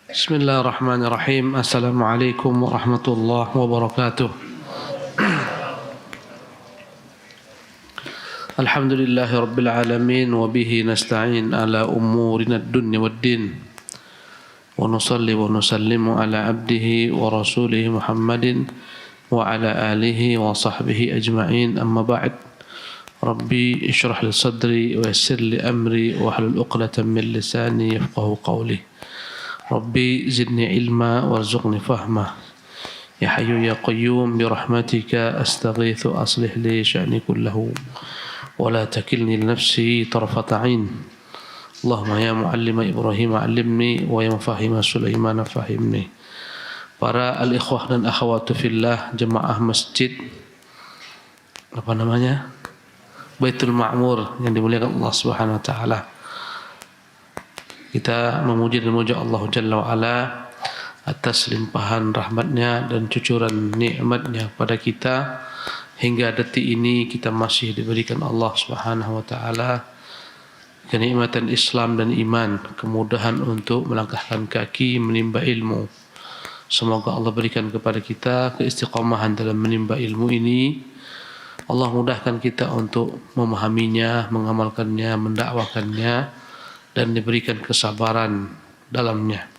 Bismillahirrahmanirrahim. Assalamualaikum warahmatullahi wabarakatuh. Alhamdulillahi rabbil alamin wa bihi nasta'in ala umurina ad-dunya wad-din. Wa nusalli wa nusallimu ala abdihi wa rasulihi Muhammadin wa ala alihi wa sahbihi ajma'in. Amma ba'd. Rabbi ishrah li sadri wa yassir li amri wa hlul 'uqdatam min lisani yafqahu qawli. Rabbi zidni ilma warzuqni fahma. Ya Hayyu ya Qayyum bi rahmatika astaghitsu aslih li sya'ni kullahu wa la takilni li nafsi tarfata 'ain. Allahumma ya muallima Ibrahim 'allimni wa ya mufahhima Sulaiman fahimni. Para al-ikhwah dan akhwat fillah jemaah masjid apa namanya? Baitul Ma'mur yang dimuliakan Allah Subhanahu wa taala. Kita memuji dan memuja Allah Jalla wa'ala atas limpahan rahmatnya dan cucuran nikmatnya pada kita. Hingga detik ini kita masih diberikan Allah Subhanahu wa ta'ala kenikmatan Islam dan iman, kemudahan untuk melangkahkan kaki menimba ilmu. Semoga Allah berikan kepada kita keistiqamahan dalam menimba ilmu ini. Allah mudahkan kita untuk memahaminya, mengamalkannya, mendakwakannya, dan diberikan kesabaran dalamnya.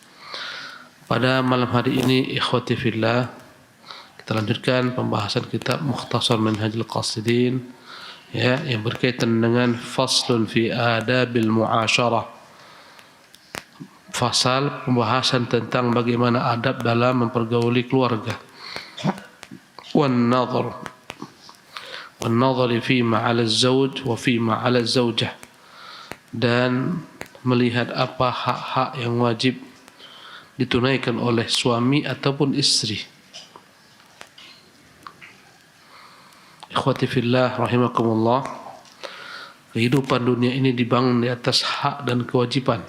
Pada malam hari ini, ikhwati fillah, kita lanjutkan pembahasan kitab Mukhtasar Minhajul Qasidin, ya, yang berkaitan dengan faslun fi adabil muasyarah. Fasal pembahasan tentang bagaimana adab dalam mempergauli keluarga. Wan nadhar fima 'ala az-zawj wa fima 'ala az-zawjah, dan melihat apa hak-hak yang wajib ditunaikan oleh suami ataupun istri. Ikhwati fillah rahimakumullah, kehidupan dunia ini dibangun di atas hak dan kewajiban.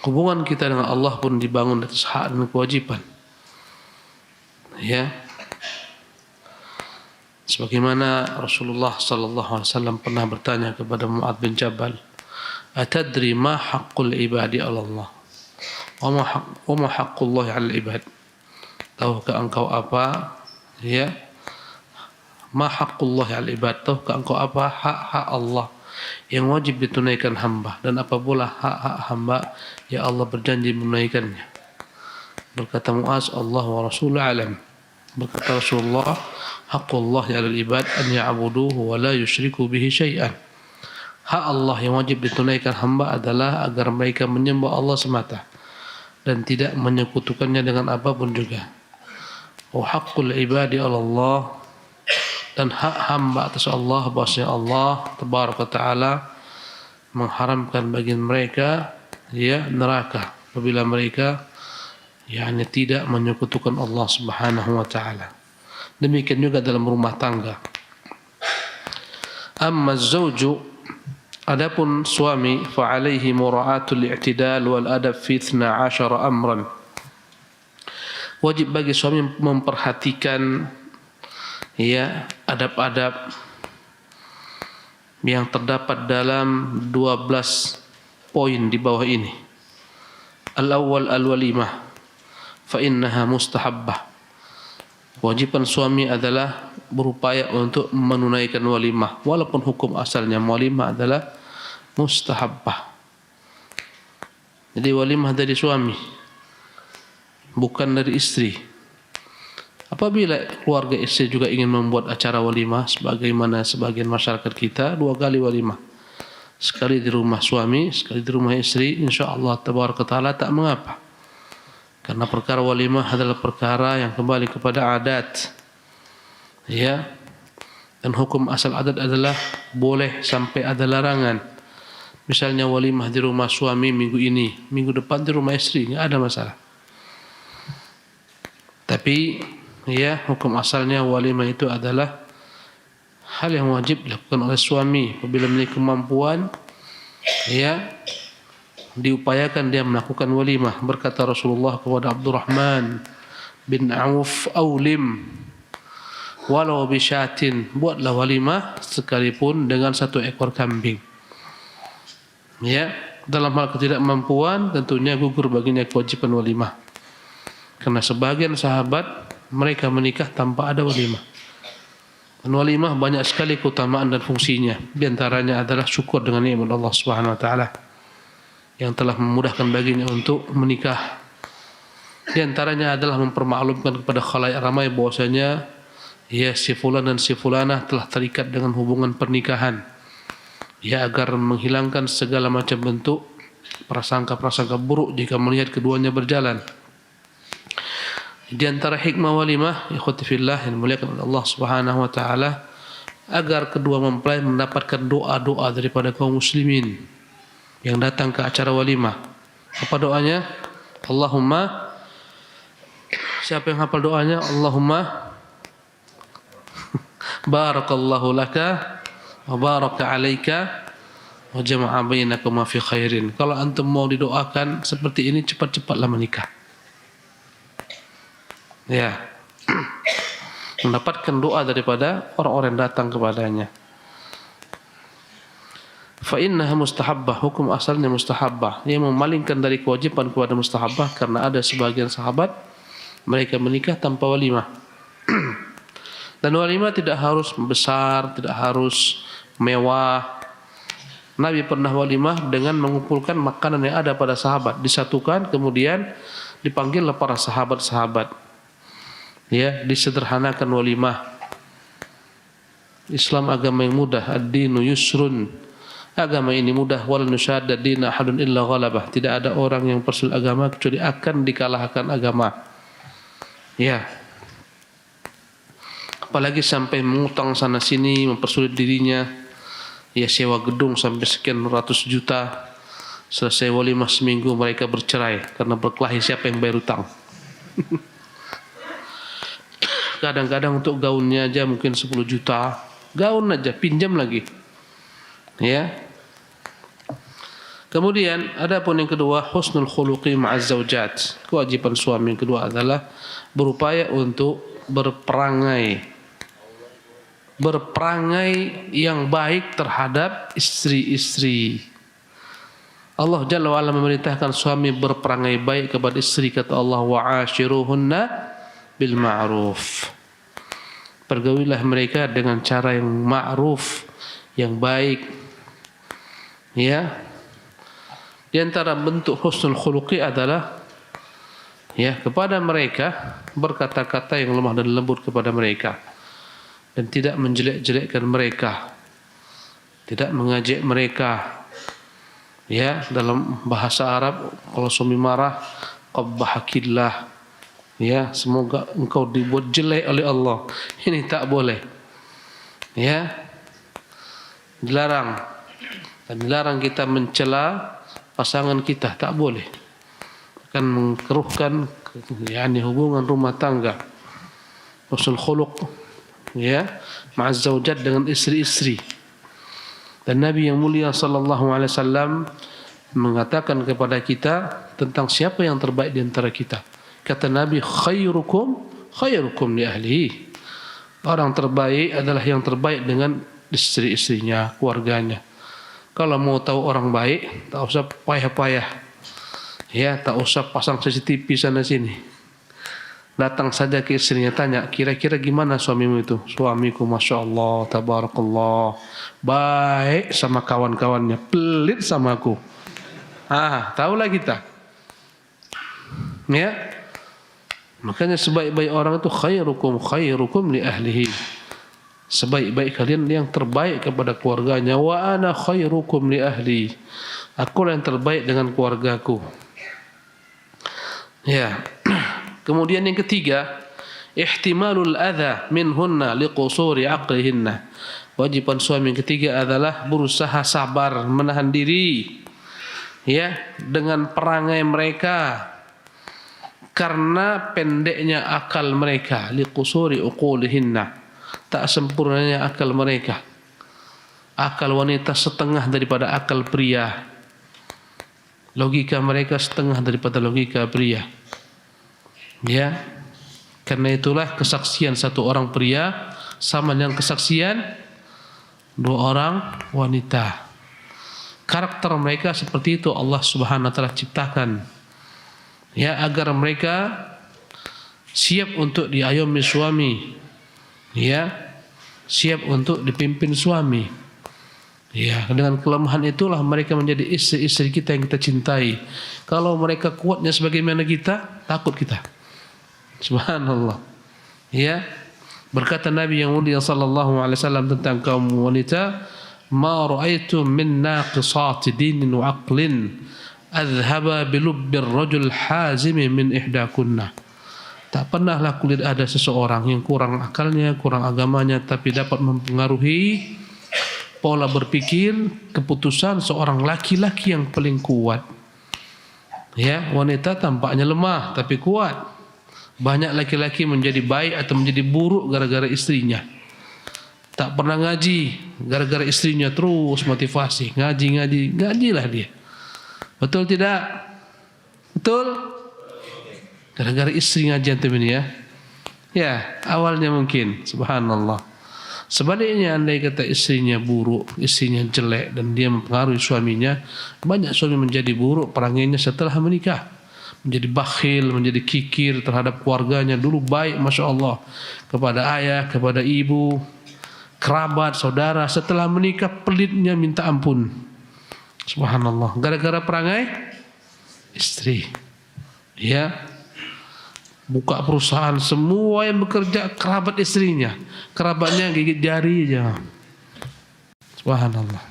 Hubungan kita dengan Allah pun dibangun di atas hak dan kewajiban. Ya. Sebagaimana Rasulullah sallallahu alaihi wasallam pernah bertanya kepada Mu'adz bin Jabal, "Atadri ma haqqul ibadi 'ala Allah? Wa ma haqqullahi 'alal ibad?" Tahukah engkau apa, ya, ma haqqullahi 'alal ibad? Tahukah engkau apa hak-hak Allah yang wajib ditunaikan hamba, dan apa pula hak-hak hamba yang Allah berjanji menunaikannya? Berkata Mu'adz, "Allah wa Rasuluhu a'lam." Berkata Rasulullah, "Haqqullahi 'alal ibad an ya'buduhu wa la yusyriku bihi syai'an." Hak Allah yang wajib ditunaikan hamba adalah agar mereka menyembah Allah semata dan tidak menyekutukannya dengan apapun juga. Wa haqqul ibadi 'ala Allah, dan hak hamba atas Allah, bahwasanya Allah tabaraka taala mengharamkan bagi mereka, ya, neraka apabila mereka tidak menyekutukan Allah Subhanahu wa taala. Demikian juga dalam rumah tangga. Amma az-zawju, adapun suami, fa alaihi mura'atul i'tidal wal adab fi 12 amran. Wajib bagi suami memperhatikan, ya, adab-adab yang terdapat dalam 12 poin di bawah ini. Al-awwal al-walimah fa innaha mustahabbah. Kewajiban suami adalah berupaya untuk menunaikan walimah, walaupun hukum asalnya walimah adalah mustahabbah. Jadi walimah dari suami, bukan dari istri. Apabila keluarga istri juga ingin membuat acara walimah, sebagaimana sebagian masyarakat kita, 2 kali walimah, sekali di rumah suami, sekali di rumah istri, insyaallah tabaraka taala tak mengapa. Karena perkara walimah adalah perkara yang kembali kepada adat, ya, dan hukum asal adat adalah boleh sampai ada larangan. Misalnya walimah di rumah suami minggu ini, minggu depan di rumah istri, nggak ada masalah. Tapi, ya, hukum asalnya walimah itu adalah hal yang wajib dilakukan oleh suami apabila memiliki kemampuan, ya, diupayakan dia melakukan walimah. Berkata Rasulullah kepada Abdurrahman bin Auf, "Aulim walau bisyatin," buatlah walimah sekalipun dengan 1 ekor kambing. Ya, dalam hal ketidakmampuan, tentunya gugur baginya kewajiban walimah. Karena sebagian sahabat mereka menikah tanpa ada walimah. Dan walimah banyak sekali keutamaan dan fungsinya. Di antaranya adalah syukur dengan nikmat Allah Subhanahu wa taala yang telah memudahkan baginya untuk menikah. Di antaranya adalah mempermaklumkan kepada khalayak ramai bahwasanya ya si fulan dan si fulanah telah terikat dengan hubungan pernikahan. Ya, agar menghilangkan segala macam bentuk prasangka-prasangka buruk jika melihat keduanya berjalan. Di antara hikmah walimah, ikhwati fillah yang dimuliakan oleh Allah Subhanahu wa taala, agar kedua mempelai mendapatkan doa-doa daripada kaum muslimin yang datang ke acara walimah. Apa doanya? Allahumma, siapa yang hafal doanya? Allahumma barakallahu laka wa baraka alaika wa jama'a bainakuma fi khairin. Kalau antum mau didoakan seperti ini, cepat-cepatlah menikah. Ya. Mendapatkan doa daripada orang-orang yang datang kepadanya. Fa innaha mustahabbah, hukum asalnya mustahabbah. Ia memalingkan dari kewajiban kepada mustahabbah karena ada sebagian sahabat mereka menikah tanpa walimah. Dan walimah tidak harus besar, tidak harus mewah. Nabi pernah walimah dengan mengumpulkan makanan yang ada pada sahabat, disatukan, kemudian dipanggillah para sahabat-sahabat. Ya, disederhanakan walimah. Islam agama yang mudah, ad-dinu yusrun. Agama ini mudah, wal nusyadda dina ahadun illa ghalabah. Tidak ada orang yang persulit agama kecuali akan dikalahkan agama. Ya. Apalagi sampai mengutang sana sini, mempersulit dirinya. Ya, sewa gedung sampai sekian ratus juta. Selesai walimah seminggu mereka bercerai karena berkelahi siapa yang bayar utang. Kadang-kadang untuk gaunnya aja mungkin 10 juta. Gaun aja, pinjam lagi. Ya. Kemudian ada pun yang kedua, husnul khuluqi ma'az zaujat. Kewajiban suami yang kedua adalah berupaya untuk berperangai yang baik terhadap istri-istri. Allah Jalla wa'ala memerintahkan suami berperangai baik kepada istri. Kata Allah, wa'ashiruhunna bil ma'ruf. Pergaulilah mereka dengan cara yang ma'ruf, yang baik. Ya. Di antara bentuk husnul khuluqi adalah ya, kepada mereka berkata-kata yang lemah dan lembut kepada mereka dan tidak menjelek-jelekkan mereka, tidak mengajak mereka. Ya, dalam bahasa Arab kalau suami marah, qabbahakillah. Ya, semoga engkau dibuat jelek oleh Allah. Ini tak boleh. Ya. Dilarang. Dan dilarang kita mencela pasangan kita, tak boleh. Akan mengkeruhkan hubungan rumah tangga. Husnul khuluq ya, ma'az zaujat, dengan istri-istri. Dan Nabi yang mulia sallallahu alaihi wasallam mengatakan kepada kita tentang siapa yang terbaik di antara kita. Kata Nabi, khairukum li ahlihi. Orang terbaik adalah yang terbaik dengan istri-istrinya, keluarganya. Kalau mau tahu orang baik, tak usah payah-payah. Ya, tak usah pasang CCTV sana sini. Datang saja ke istrinya, tanya, kira-kira gimana suamimu itu? Suamiku Masya Allah, tabarakallah, baik sama kawan-kawannya, pelit sama aku. Tahulah kita. Ya. Makanya sebaik-baik orang itu khairukum li ahlihi. Sebaik-baik kalian yang terbaik kepada keluarganya. Wa ana khairukum li ahli. Aku yang terbaik dengan keluargaku. Ya. Kemudian yang ketiga, ihtimalul adza minhunna liqusuri aqlihinna. Wajiban suami yang ketiga adalah berusaha sabar, menahan diri ya dengan perangai mereka karena pendeknya akal mereka, liqusuri uqulihinna, tak sempurnanya akal mereka. Akal wanita setengah daripada akal pria. Logika mereka setengah daripada logika pria. Ya. Karena itulah kesaksian satu orang pria sama dengan kesaksian dua orang wanita. karakter mereka seperti itu Allah Subhanahu wa taala ciptakan. Ya, agar mereka siap untuk diayomi suami. Ya, siap untuk dipimpin suami. Ya, dengan kelemahan itulah mereka menjadi istri-istri kita yang kita cintai. Kalau mereka kuatnya sebagaimana kita, takut kita. Subhanallah. Ya, berkata Nabi yang mulia sallallahu alaihi wasallam tentang kaum wanita, "Ma ra'aitu min naqisati dinin wa aqlin adhhaba bi lubbir rajul hazimi min ihdakunna." Tak pernahlah kulihat ada seseorang yang kurang akalnya, kurang agamanya, tapi dapat mempengaruhi pola berpikir, keputusan seorang laki-laki yang paling kuat. Ya, wanita tampaknya lemah tapi kuat. Banyak laki-laki menjadi baik atau menjadi buruk gara-gara istrinya. Tak pernah ngaji, gara-gara istrinya terus motivasi, ngajilah dia. Betul tidak? Betul? Gara-gara istri ngaji antum ini ya. Ya, awalnya mungkin, subhanallah. Sebaliknya andai kata istrinya buruk, istrinya jelek dan dia mempengaruhi suaminya, banyak suami menjadi buruk perangainya setelah menikah. Menjadi bakhil, menjadi kikir terhadap keluarganya. Dulu baik Masya Allah kepada ayah, kepada ibu, kerabat, saudara. Setelah menikah pelitnya minta ampun. Subhanallah. Gara-gara perangai istri. Ya, buka perusahaan, semua yang bekerja kerabat istrinya, kerabatnya gigit jari aja. Subhanallah.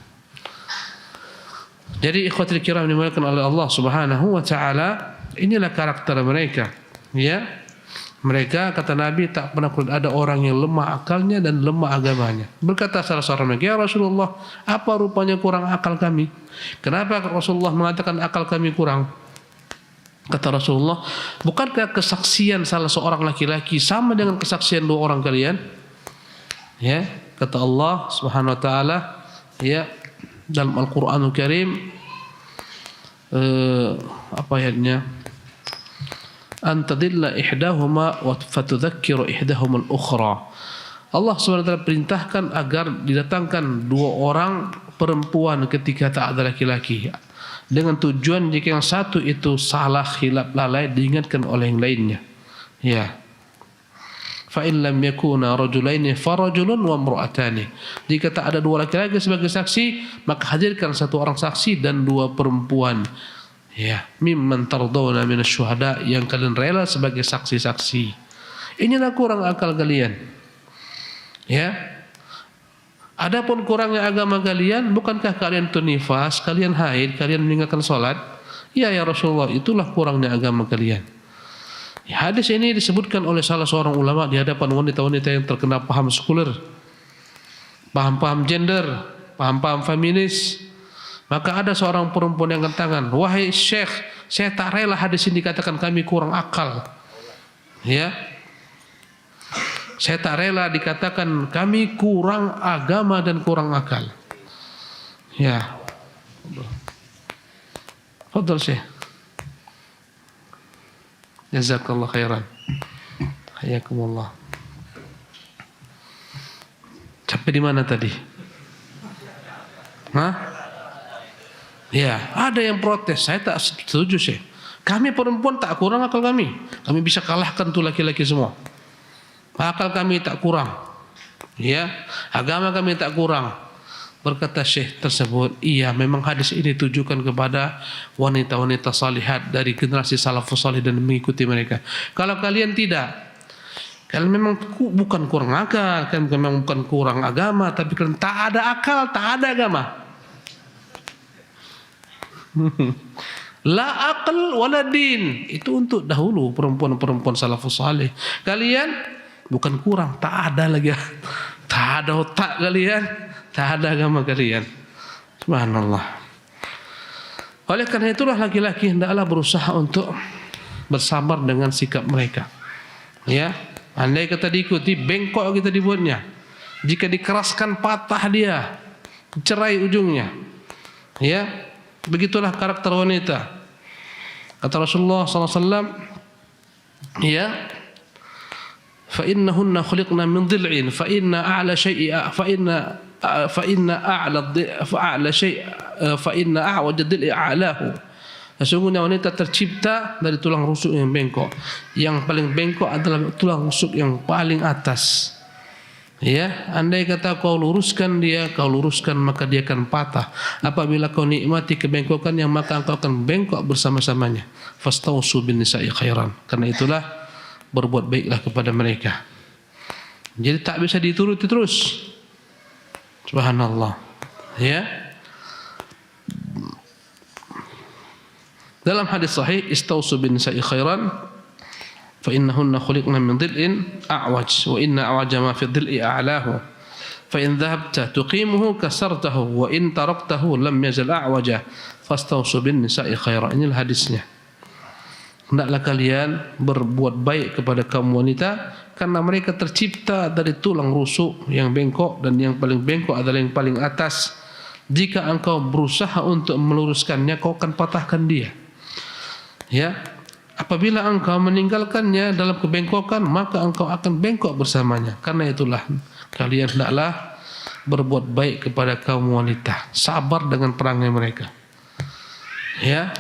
Jadi ikhwatul kiram dimuliakan oleh Allah Subhanahu wa taala, inilah karakter mereka. Ya, mereka kata Nabi tak pernah ada orang yang lemah akalnya dan lemah agamanya. Berkata salah seorang mereka, "Ya Rasulullah, apa rupanya kurang akal kami? Kenapa Rasulullah mengatakan akal kami kurang?" Kata Rasulullah, "Bukankah kesaksian salah seorang laki-laki sama dengan kesaksian dua orang kalian?" Ya, kata Allah Subhanahu wa taala, ya, dalam Al-Qur'anul Karim, apa ayatnya? Antadilla ihdahuma wa fatudzakiru ihdahuma al-ukhra. Allah Subhanahu wa taala perintahkan agar didatangkan dua orang perempuan ketika tak ada laki-laki, dengan tujuan jika yang satu itu salah, khilaf, lalai, diingatkan oleh yang lainnya. Ya. Fa in lam yakuna rajulaini farajulun wa imra'atani. Jika tak ada dua laki-laki sebagai saksi, maka hadirkan satu orang saksi dan dua perempuan. Ya, mimman tardawna minasyuhada, yang kalian rela sebagai saksi-saksi. Inilah kurang akal kalian. Ya. Adapun kurangnya agama kalian, bukankah kalian itu nifas, kalian haid, kalian meninggalkan salat? Ya Rasulullah, itulah kurangnya agama kalian. Ya, hadis ini disebutkan oleh salah seorang ulama di hadapan wanita-wanita yang terkena paham sekuler, paham-paham gender, paham-paham feminis. Maka ada seorang perempuan yang angkat tangan, "Wahai Syekh, saya tak rela hadis ini dikatakan kami kurang akal." Ya, saya tak rela dikatakan kami kurang agama dan kurang akal. Ya. Fadhal Syekh. Jazakallah khairan. Hayakumullah. Sampai di mana tadi? Hah? Ya, ada yang protes. Saya tak setuju Syekh. Kami perempuan tak kurang akal kami. Kami bisa kalahkan tuh laki-laki semua. Akal kami tak kurang, ya, agama kami tak kurang. Berkata Syekh tersebut, iya, memang hadis ini ditujukan kepada wanita-wanita salihat dari generasi salafus salih dan mengikuti mereka. Kalau kalian tidak, kalian memang bukan kurang akal, kalian memang bukan kurang agama, tapi kalian tak ada akal, tak ada agama. La aql wala din. Itu untuk dahulu perempuan-perempuan salafus salih. Kalian bukan kurang, tak ada lagi, tak ada otak kalian, tak ada agama kalian. Subhanallah. Oleh karena itulah laki-laki hendaklah berusaha untuk bersabar dengan sikap mereka. Ya, andai kata diikuti, bengkok kita dibuatnya. Jika dikeraskan, patah dia, cerai ujungnya. Ya, begitulah karakter wanita. Kata Rasulullah SAW, ya, fa innahunna khuliqna min dhil'in fa inna a'la syai'i fa inna fa inna a'waj ad-dil'i a'lahu. Sesungguhnya wanita tercipta dari tulang rusuk yang bengkok. Yang paling bengkok adalah tulang rusuk yang paling atas. Ya, andai kata kau luruskan dia, kau luruskan maka dia akan patah. Apabila kau nikmati kebengkokannya maka engkau akan bengkok bersama-samanya. Fastausu bin nisa'i khairan. Karena itulah berbuat baiklah kepada mereka. Jadi tak bisa dituruti terus. Subhanallah. Ya. Dalam hadis sahih, istausu bin nisa'i khairan. فإنهن خلقن من ضلع أعوج وإن أعوج ما في الضلع أعلاه فإن ذهبت تقيمه كسرته وإن تركته لم يزل أعوجا فاستوصوا بالنساء خيرا. Inilah hadisnya. Hendaklah kalian berbuat baik kepada kaum wanita karena mereka tercipta dari tulang rusuk yang bengkok dan yang paling bengkok adalah yang paling atas. Jika engkau berusaha untuk meluruskannya, kau akan patahkan dia. Ya. Apabila engkau meninggalkannya dalam kebengkokan, maka engkau akan bengkok bersamanya. Karena itulah kalian hendaklah berbuat baik kepada kaum wanita, sabar dengan perangai mereka. Ya,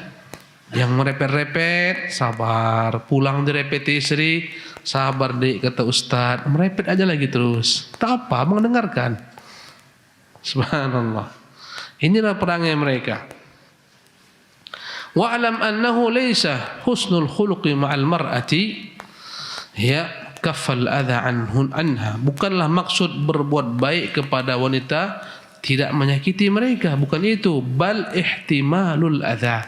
yang merepet-repet, sabar. Pulang direpet istri, sabar dik kata ustaz. Merepet aja lagi terus. Tak apa, mendengarkan. Subhanallah. Inilah perangai mereka. Wa'lam annahu laysa husnul khuluqi ma'al mar'ati ya kaffal adha anha. Bukanlah maksud berbuat baik kepada wanita tidak menyakiti mereka, bukan itu, bal ihtimalul adha.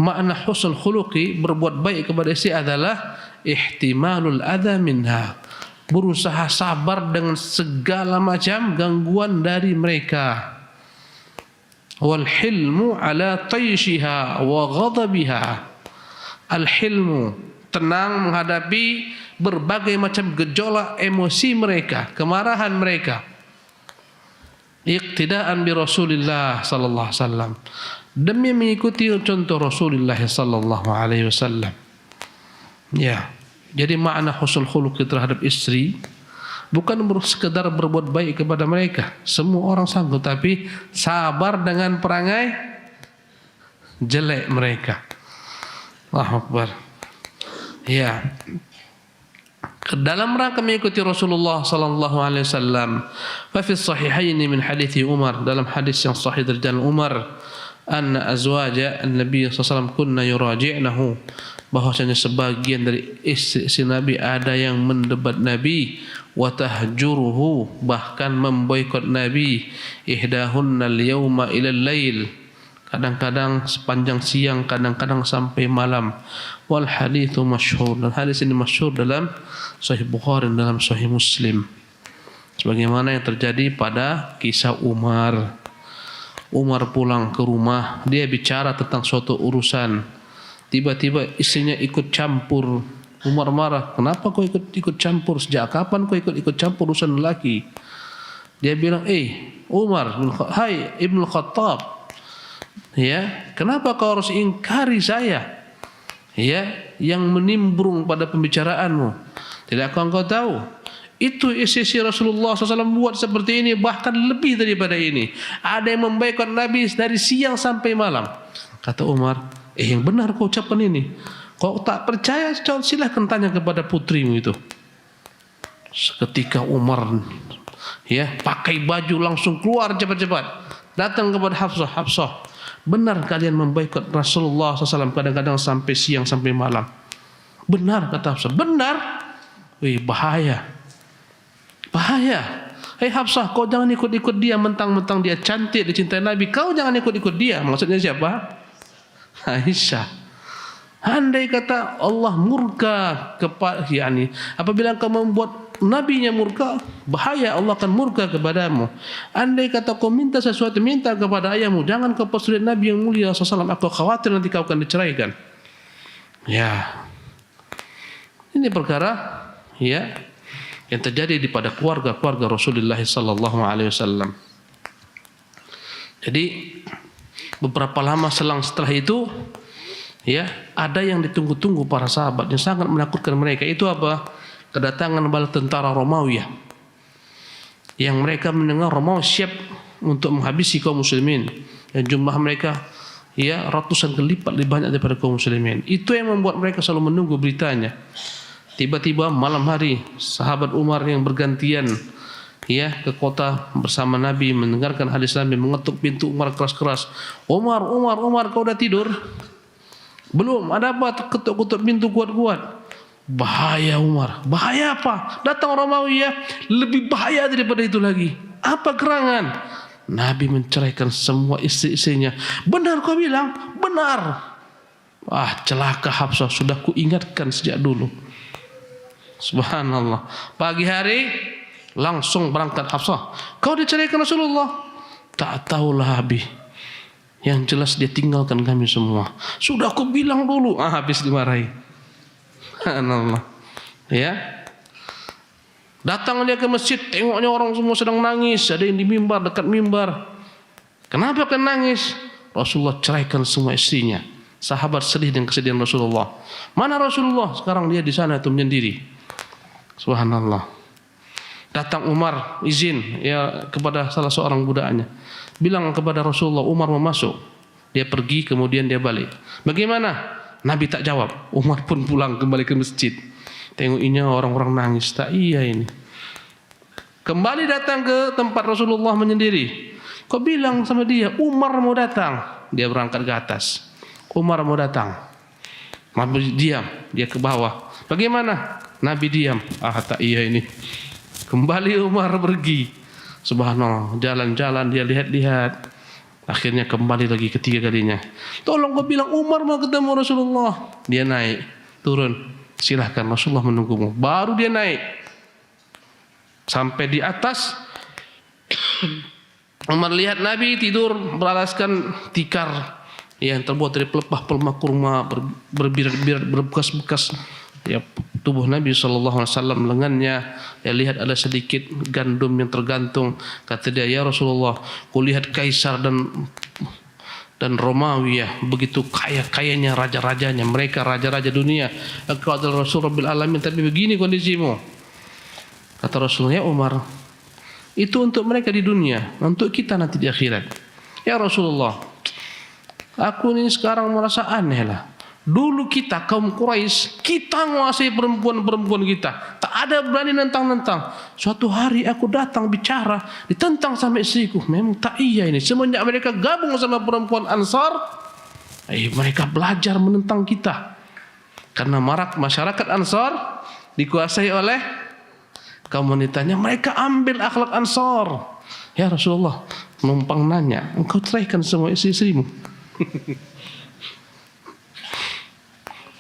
Makna husnul khuluqi, berbuat baik kepada istri, adalah ihtimalul adha minha, berusaha sabar dengan segala macam gangguan dari mereka. Wal hilmu ala tayshiha wa ghadabiha. Al hilmu, tenang menghadapi berbagai macam gejolak emosi mereka, kemarahan mereka. Iqtidaan bi Rasulillah sallallahu alaihi wasallam, demi mengikuti contoh Rasulullah sallallahu alaihi wasallam. Ya, jadi makna husnul khuluq terhadap istri bukan sekedar berbuat baik kepada mereka. Semua orang sanggup, tapi sabar dengan perangai jelek mereka. Allahu Akbar. Ya. Dalam rangka mengikuti Rasulullah sallallahu alaihi wasallam, fa fi sahihain min hadits Umar, dalam hadis yang sahih dari jalan Umar, anna azwaja an-nabiy sallallahu alaihi wasallam kunna yuraji'nahu, bahwasanya sebagian dari istri Nabi ada yang mendebat Nabi, wa tahjuruhu, bahkan memboikot Nabi, ihdahunna al-yawma ila al-lail, kadang-kadang sepanjang siang, kadang-kadang sampai malam. Wal haditsu masyhur, dan hadis ini masyhur dalam Sahih Bukhari dan dalam Sahih Muslim, sebagaimana yang terjadi pada kisah Umar. Umar pulang ke rumah, dia bicara tentang suatu urusan. Tiba-tiba istrinya ikut campur. Umar marah, kenapa kau ikut campur? Sejak kapan kau ikut campur urusan lelaki? Dia bilang, Umar, hai Ibnu Khattab, ya, kenapa kau harus ingkari saya, ya, yang menimbrung pada pembicaraanmu? Tidakkah engkau tahu itu isi Rasulullah SAW buat seperti ini, bahkan lebih daripada ini. Ada yang memboikot Nabi dari siang sampai malam. Kata Umar, yang benar kau ucapkan ini. Kau tak percaya, silahkan tanya kepada putrimu itu. Seketika Umar, ya, pakai baju langsung keluar cepat-cepat, datang kepada Hafsah, benar kalian memboikot Rasulullah SAW kadang-kadang sampai siang sampai malam? Benar, kata Hafsah. Benar. Wih, bahaya. Hei Hafsah, kau jangan ikut-ikut dia, mentang-mentang dia cantik, dicintai Nabi, kau jangan ikut-ikut dia. Maksudnya siapa? Aisyah. Andai kata Allah murka kepada, apabila kau membuat nabinya murka, bahaya, Allah akan murka kepadamu. Andai kata kau minta sesuatu, minta kepada ayahmu, jangan kau persulit Nabi yang mulia SAW. Aku khawatir nanti kau akan diceraikan. Ya, ini perkara, ya, yang terjadi pada keluarga Rasulullah sallallahu alaihi wasallam. Jadi beberapa lama selang setelah itu, ya, ada yang ditunggu-tunggu para sahabat yang sangat menakutkan mereka. Itu apa? Kedatangan bala tentara Romawi yang mereka mendengar Romawi siap untuk menghabisi kaum muslimin, yang jumlah mereka ya ratusan kali lipat lebih banyak daripada kaum muslimin. Itu yang membuat mereka selalu menunggu beritanya. Tiba-tiba malam hari sahabat Umar yang bergantian ya ke kota bersama Nabi, mendengarkan hadis Nabi, mengetuk pintu Umar keras-keras. Umar, kau udah tidur? Belum, ada apa? Ketuk-ketuk pintu kuat-kuat. Bahaya Umar. Bahaya apa? Datang Romawi ya, lebih bahaya daripada itu lagi. Apa gerangan? Nabi menceraikan semua istri-istrinya. Benar kau bilang? Benar. Ah, celaka Hafsah, sudah ku ingatkan sejak dulu. Subhanallah. Pagi hari langsung berangkat Hafsah. Kau diceraikan Rasulullah? Tak tahulah Abi. Yang jelas dia tinggalkan kami semua. Sudah aku bilang dulu. Habis dimarahi. Subhanallah. Ya. Datang dia ke masjid, tengoknya orang semua sedang nangis. Ada yang di mimbar, dekat mimbar. Kenapa kan nangis? Rasulullah ceraikan semua istrinya. Sahabat sedih dengan kesedihan Rasulullah. Mana Rasulullah? Sekarang dia di sana itu menyendiri. Subhanallah. Datang Umar izin ya kepada salah seorang budaknya. Bilang kepada Rasulullah, Umar mau masuk. Dia pergi kemudian dia balik. Bagaimana? Nabi tak jawab. Umar pun pulang kembali ke masjid. Tengokinya orang-orang nangis. Tak iya ini. Kembali datang ke tempat Rasulullah menyendiri. Kau bilang sama dia, Umar mau datang. Dia berangkat ke atas. Umar mau datang. Nabi diam. Dia ke bawah. Bagaimana? Nabi diam. Tak iya ini. Kembali Umar pergi. Subhanallah, jalan-jalan dia lihat-lihat. Akhirnya kembali lagi ketiga kalinya. Tolong kau bilang Umar mau ketemu Rasulullah. Dia naik, turun. Silahkan Rasulullah menunggumu. Baru dia naik. Sampai di atas. Umar lihat Nabi tidur beralaskan tikar yang terbuat dari pelepah-pelepah kurma, berbirat-birat, berbekas-bekas. Ya, tubuh Nabi SAW, lengannya, dia lihat ada sedikit gandum yang tergantung. Kata dia, ya Rasulullah, kulihat Kaisar dan Romawi ya, begitu kaya-kayanya raja-rajanya, mereka raja-raja dunia. Engkau adalah Rasul Rabbil Alamin, tapi begini kondisimu. Kata Rasulullah, ya Umar, itu untuk mereka di dunia, untuk kita nanti di akhirat. Ya Rasulullah, aku ini sekarang merasa aneh lah. Dulu kita kaum Quraisy, kita menguasai perempuan-perempuan kita. Tak ada berani nentang-nentang. Suatu hari aku datang bicara, ditentang sama istriku. Memang tak iya ini. Semenjak mereka gabung sama perempuan Ansar, mereka belajar menentang kita. Karena masyarakat Ansar dikuasai oleh kaum wanitanya. Mereka ambil akhlak Ansar. Ya Rasulullah, numpang nanya, engkau ceraikan semua istri-istrimu?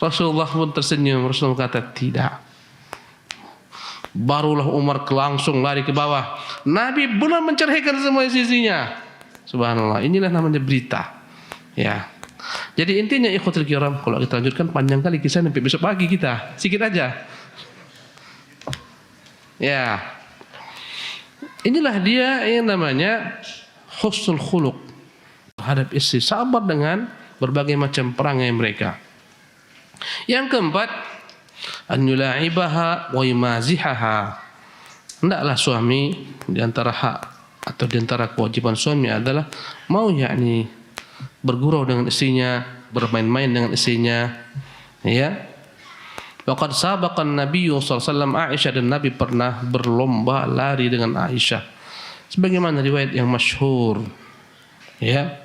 Rasulullah pun tersenyum. Rasulullah kata tidak. Barulah Umar langsung lari ke bawah. Nabi belum menceraikan semua istrinya. Subhanallah. Inilah namanya berita. Ya. Jadi intinya ikhwatul kiram, kalau kita lanjutkan panjang kali kisah sampai besok pagi kita. Sikit aja. Ya. Inilah dia yang namanya husnul khuluq terhadap istri, sabar dengan berbagai macam perangai mereka. Yang keempat, an yula'ibaha wa yumazihaha. Hendaklah suami di antara hak atau di antara kewajiban suami adalah mau yakni bergurau dengan istrinya, bermain-main dengan istrinya. Ya. Waqad sabaqan Nabi sallallahu alaihi wasallam Aisyah, dan Nabi pernah berlomba lari dengan Aisyah. Sebagaimana riwayat yang masyhur. Ya.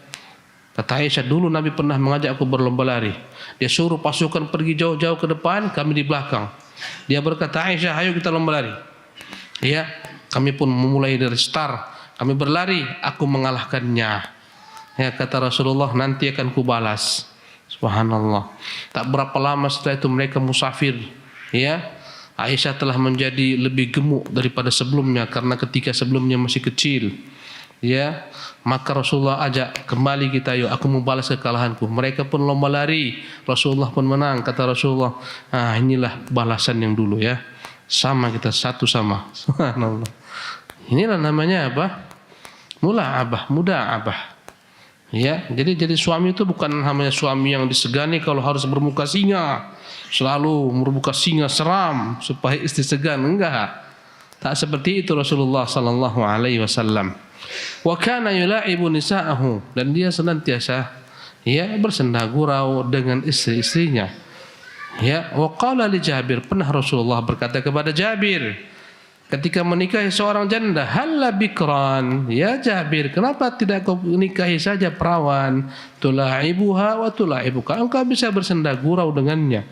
Kata Aisyah, dulu Nabi pernah mengajak aku berlomba lari. Dia suruh pasukan pergi jauh-jauh ke depan, kami di belakang. Dia berkata, Aisyah, ayo kita lomba lari. Ya, kami pun memulai dari start. Kami berlari, aku mengalahkannya. Ya, kata Rasulullah, nanti akan kubalas. Subhanallah. Tak berapa lama setelah itu mereka musafir. Ya, Aisyah telah menjadi lebih gemuk daripada sebelumnya karena ketika sebelumnya masih kecil. Ya, maka Rasulullah ajak kembali kita, yuk aku membalas kekalahanku. Mereka pun lomba lari, Rasulullah pun menang. Kata Rasulullah, inilah balasan yang dulu ya. Sama kita, satu sama. Subhanallah. Inilah namanya apa? Muda'abah. Ya, jadi suami itu bukan namanya suami yang disegani kalau harus bermuka singa. Selalu bermuka singa seram supaya istri segan, enggak. Tak seperti itu Rasulullah sallallahu alaihi wasallam. Wa kana yula'ibu nisa'ahu, dan dia senantiasa bersenda gurau dengan istri-istrinya. Wa qala li Jabir, pernah Rasulullah berkata kepada Jabir ketika menikahi seorang janda, halla bikran, ya Jabir, kenapa tidak kau nikahi saja perawan, tula'ibuha wa tula'ibuka, engkau bisa bersenda gurau dengannya,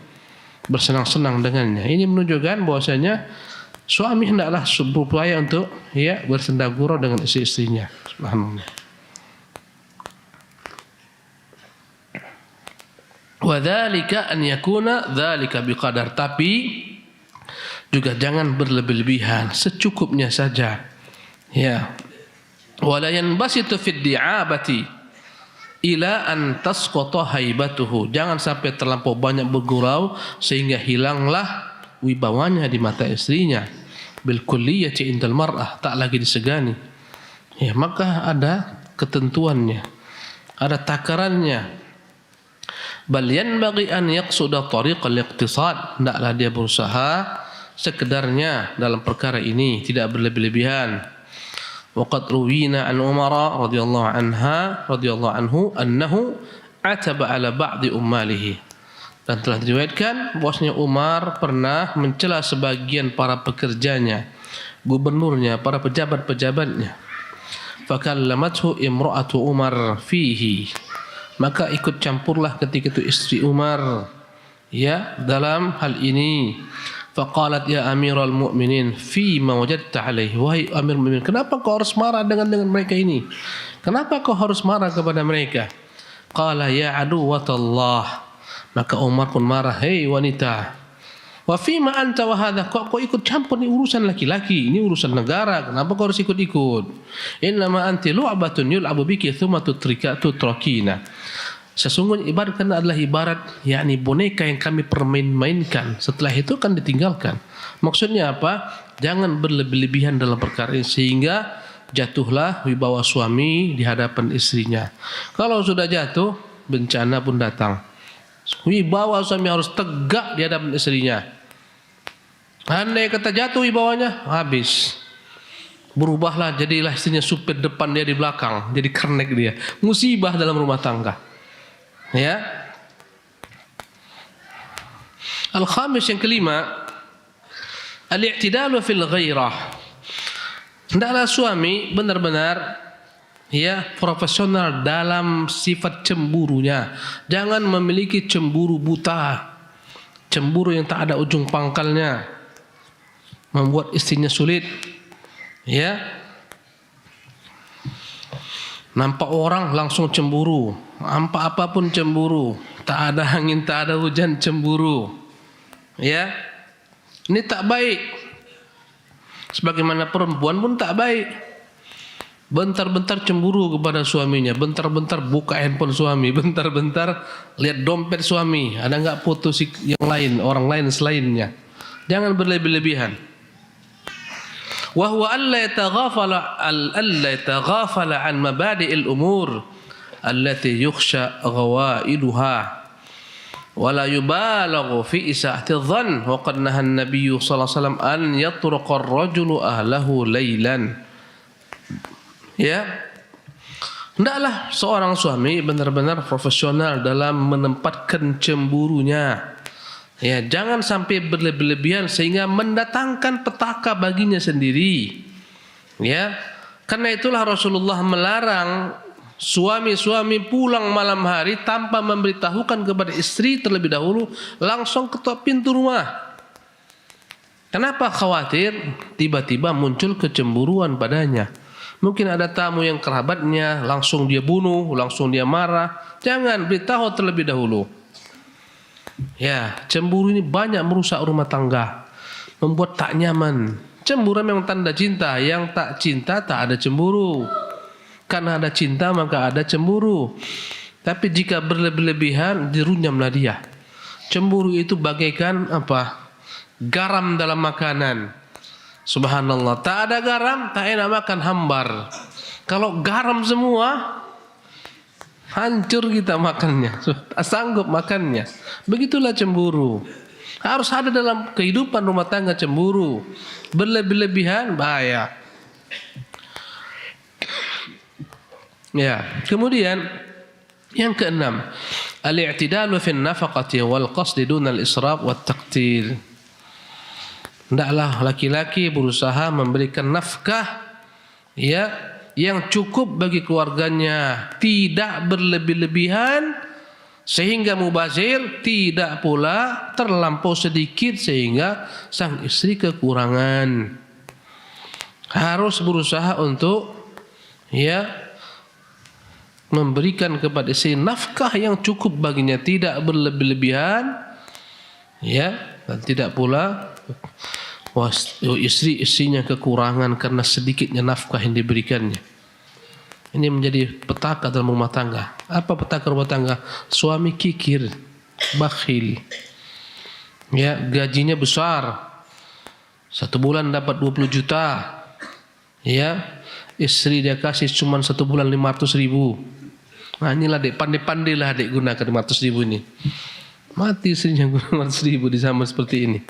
bersenang-senang dengannya. Ini menunjukkan bahwasanya suami hendaklah berupaya untuk bersenda gurau dengan istri-istrinya. Subhanallah. Wa dzalika an yakuna dzalika biqadar, tapi juga jangan berlebih-lebihan, secukupnya saja. Wala yanbasitu fid di'abati ila an tasqata haibatuhu, jangan sampai terlampau banyak bergurau sehingga hilanglah wibawanya di mata istrinya. Bil kulliyati indal mar'ah, tak lagi disegani. Maka ada ketentuannya, ada takarannya. Bal yanbaghi an yaqsuda tariqal iqtisad, hendaklah dia berusaha sekedarnya dalam perkara ini, tidak berlebih-lebihan. Waqad ruwina an Umar radhiyallahu anhu annahu ataba ala ba'di ummalihi, dan telah diriwayatkan bahwasanya Umar pernah mencela sebagian para pekerjanya, gubernurnya, para pejabat-pejabatnya. Fakallamathu imra'atu Umar fihi, maka ikut campurlah ketika itu istri Umar dalam hal ini. Faqalat ya amiral mu'minin fima wajadta alaihi, wahai amir mu'minin, kenapa kau harus marah dengan mereka ini? Kenapa kau harus marah kepada mereka? Qala ya aduwatallah, maka Umar pun marah, hei wanita, wa fima anta wa hadha, kau ikut campur, ini urusan laki-laki, ini urusan negara, kenapa kau harus ikut-ikut? Innama anti lu'batun yul'abu biki thumma tutrakina, sesungguhnya ibarat kan adalah ibarat boneka yang kami permain-mainkan, setelah itu kan ditinggalkan. Maksudnya apa? Jangan berlebih-lebihan dalam perkara ini sehingga jatuhlah wibawa suami di hadapan istrinya. Kalau sudah jatuh, bencana pun datang. Wibawa suami harus tegak di hadapan istrinya. Andai kata jatuh wibawanya, habis. Berubahlah, jadilah istrinya supir depan, dia di belakang, jadi kernek dia. Musibah dalam rumah tangga. Al-khamis, yang kelima, al-i'tidalu fil ghairah. Hendaklah suami benar-benar profesional dalam sifat cemburunya. Jangan memiliki cemburu buta, cemburu yang tak ada ujung pangkalnya, membuat istrinya sulit. Nampak orang langsung cemburu, nampak apapun cemburu, tak ada angin, tak ada hujan, cemburu. Ini tak baik. Sebagaimana perempuan pun tak baik. Bentar-bentar cemburu kepada suaminya, bentar-bentar buka handphone suami, bentar-bentar lihat dompet suami, ada enggak foto yang lain, orang lain selainnya. Jangan berlebih-lebihan. Wa huwa alla yataghafala an mabadi'il umur allati yukhsha ghawaiduha wa la yubalaghu fi isa'ati dhann, wa qad naha an-nabiy sallallahu alaihi wasallam an yatruqa ar-rajulu ahlahu lailan. Hendaklah seorang suami benar-benar profesional dalam menempatkan cemburunya. Jangan sampai berlebihan sehingga mendatangkan petaka baginya sendiri. Karena itulah Rasulullah melarang suami-suami pulang malam hari tanpa memberitahukan kepada istri terlebih dahulu, langsung ketok pintu rumah. Kenapa? Khawatir tiba-tiba muncul kecemburuan padanya. Mungkin ada tamu yang kerabatnya, langsung dia bunuh, langsung dia marah. Jangan, beritahu terlebih dahulu. Cemburu ini banyak merusak rumah tangga, membuat tak nyaman. Cemburu memang tanda cinta, yang tak cinta tak ada cemburu. Karena ada cinta maka ada cemburu. Tapi jika berlebih-lebihan, dirunyamlah dia. Cemburu itu bagaikan garam dalam makanan. Subhanallah, tak ada garam, tak enak makan, hambar. Kalau garam semua, hancur kita makannya, tak sanggup makannya. Begitulah cemburu. Harus ada dalam kehidupan rumah tangga cemburu. Berlebih-lebihan bahaya. Ya, kemudian yang keenam, al-i'tidalu fi an-nafaqati wal qasd duna al-israf wat taqtir. Hendaklah laki-laki berusaha memberikan nafkah ya yang cukup bagi keluarganya, tidak berlebih-lebihan sehingga mubazir, tidak pula terlampau sedikit sehingga sang istri kekurangan. Harus berusaha untuk ya memberikan kepada istri nafkah yang cukup baginya, tidak berlebih-lebihan ya, dan tidak pula istri-istrinya kekurangan karena sedikitnya nafkah yang diberikannya. Ini menjadi petaka dalam rumah tangga. Apa petaka rumah tangga? Suami kikir, bakhil. Ya, gajinya besar. 1 bulan dapat 20 juta. Ya, istri dia kasih cuma 1 bulan 500 ribu. Nah, inilah dek, pandai-pandai lah dek gunakan 500 ribu ini. Mati istrinya guna 500 ribu di zaman seperti ini.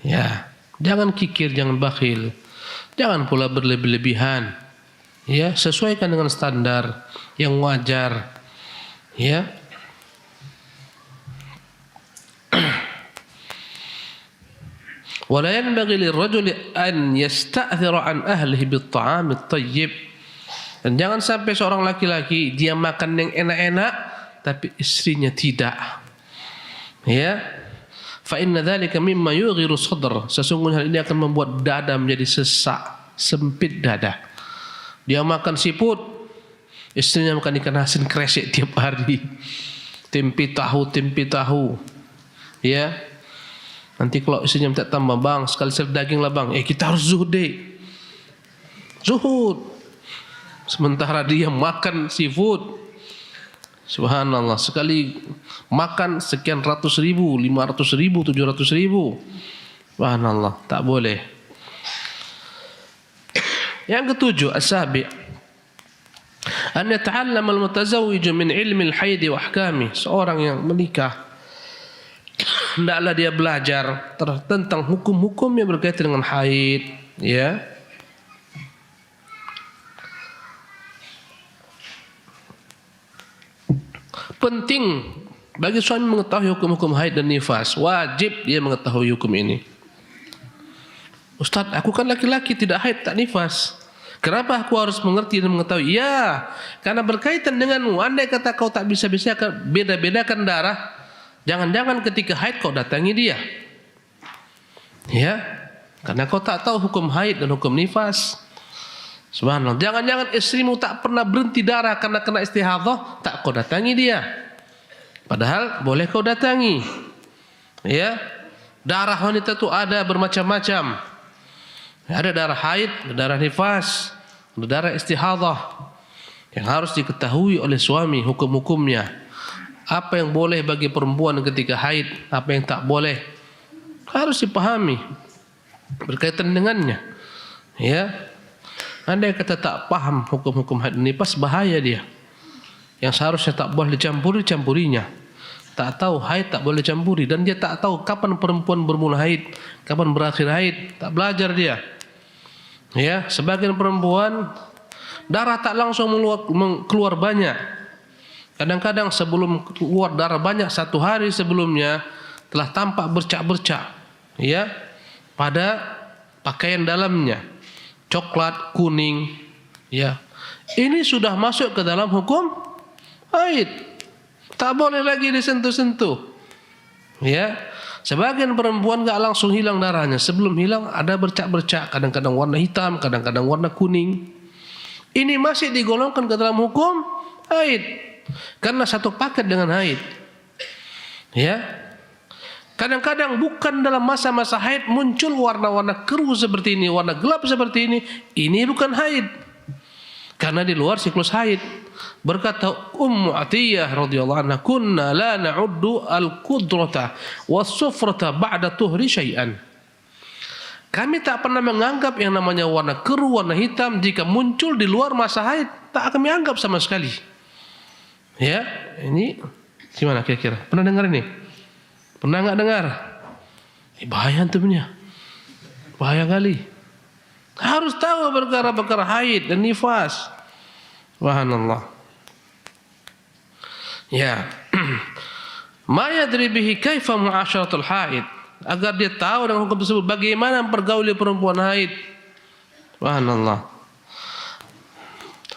Ya, jangan kikir, jangan bakhil. Jangan pula berlebih-lebihan. Ya, sesuaikan dengan standar yang wajar. Ya. Wala yanbaghi lirrajuli an yasta'thira an ahlihi bit-ta'am at-tayyib. Dan jangan sampai seorang laki-laki dia makan yang enak-enak tapi istrinya tidak. Ya. Fa inna dzalika mimma yughiru sadr. Sesungguhnya hal ini akan membuat dada menjadi sesak, sempit dada. Dia makan siput, istrinya makan ikan asin kresek tiap hari. Tempe tahu. Ya. Nanti kalau istrinya minta tambah, bang, sekali daging lah bang. Kita harus zuhud deh. Zuhud. Sementara dia makan seafood. Subhanallah, sekali makan sekian ratus ribu, 500 ribu, 700 ribu. Subhanallah, tak boleh. Yang ketujuh, as-sabi' an yata'allam al-mutazawwij min ilmi al-haid wa ahkami. Seorang yang menikah hendaklah dia belajar tentang hukum-hukum yang berkaitan dengan haid, ya. Penting bagi suami mengetahui hukum-hukum haid dan nifas. Wajib dia mengetahui hukum ini. Ustaz, aku kan laki-laki, tidak haid, tak nifas. Kenapa aku harus mengerti dan mengetahui? Ya, karena berkaitan denganmu. Andai kata kau tak bisa-bisa beda-bedakan darah, jangan-jangan ketika haid kau datangi dia. Ya, karena kau tak tahu hukum haid dan hukum nifas. Subhanallah. Jangan-jangan istrimu tak pernah berhenti darah karena kena istihadhah, tak kau datangi dia. Padahal boleh kau datangi. Ya, darah wanita itu ada bermacam-macam. Ada darah haid, ada darah nifas, ada darah istihadhah yang harus diketahui oleh suami hukum-hukumnya. Apa yang boleh bagi perempuan ketika haid, apa yang tak boleh, harus dipahami berkaitan dengannya. Ya, andai kata tak paham hukum-hukum haid dan nifas, bahaya dia. Yang seharusnya tak boleh dicampurinya. Tak tahu haid tak boleh campuri, dan dia tak tahu kapan perempuan bermula haid, kapan berakhir haid, tak belajar dia. Ya, sebagian perempuan darah tak langsung keluar banyak. Kadang-kadang sebelum keluar darah banyak, 1 hari sebelumnya telah tampak bercak-bercak, ya, pada pakaian dalamnya, coklat, kuning, ya. Ini sudah masuk ke dalam hukum haid. Tak boleh lagi disentuh-sentuh. Ya, sebagian perempuan enggak langsung hilang darahnya. Sebelum hilang ada bercak-bercak, kadang-kadang warna hitam, kadang-kadang warna kuning. Ini masih digolongkan ke dalam hukum haid, karena satu paket dengan haid. Ya, kadang-kadang bukan dalam masa-masa haid muncul warna-warna keruh seperti ini, warna gelap seperti ini bukan haid, karena di luar siklus haid. Berkata Ummu Atiyah radhiyallahu anha, kunna la na'uddu al-qudrata was-sufrata ba'da tuhri syai'an. Kami tak pernah menganggap yang namanya warna keruh, warna hitam jika muncul di luar masa haid, tak kami anggap sama sekali. Ya, ini gimana kira-kira? Pernah dengar ini? Pernah enggak dengar? Bahaya antumnya. Bahaya kali. Harus tahu perkara-perkara haid dan nifas. Subhanallah. Ya. Ma yadri bihi kaifa mu'asyaratul haid. Agar dia tahu dengan hukum tersebut bagaimana mempergauli perempuan haid. Subhanallah.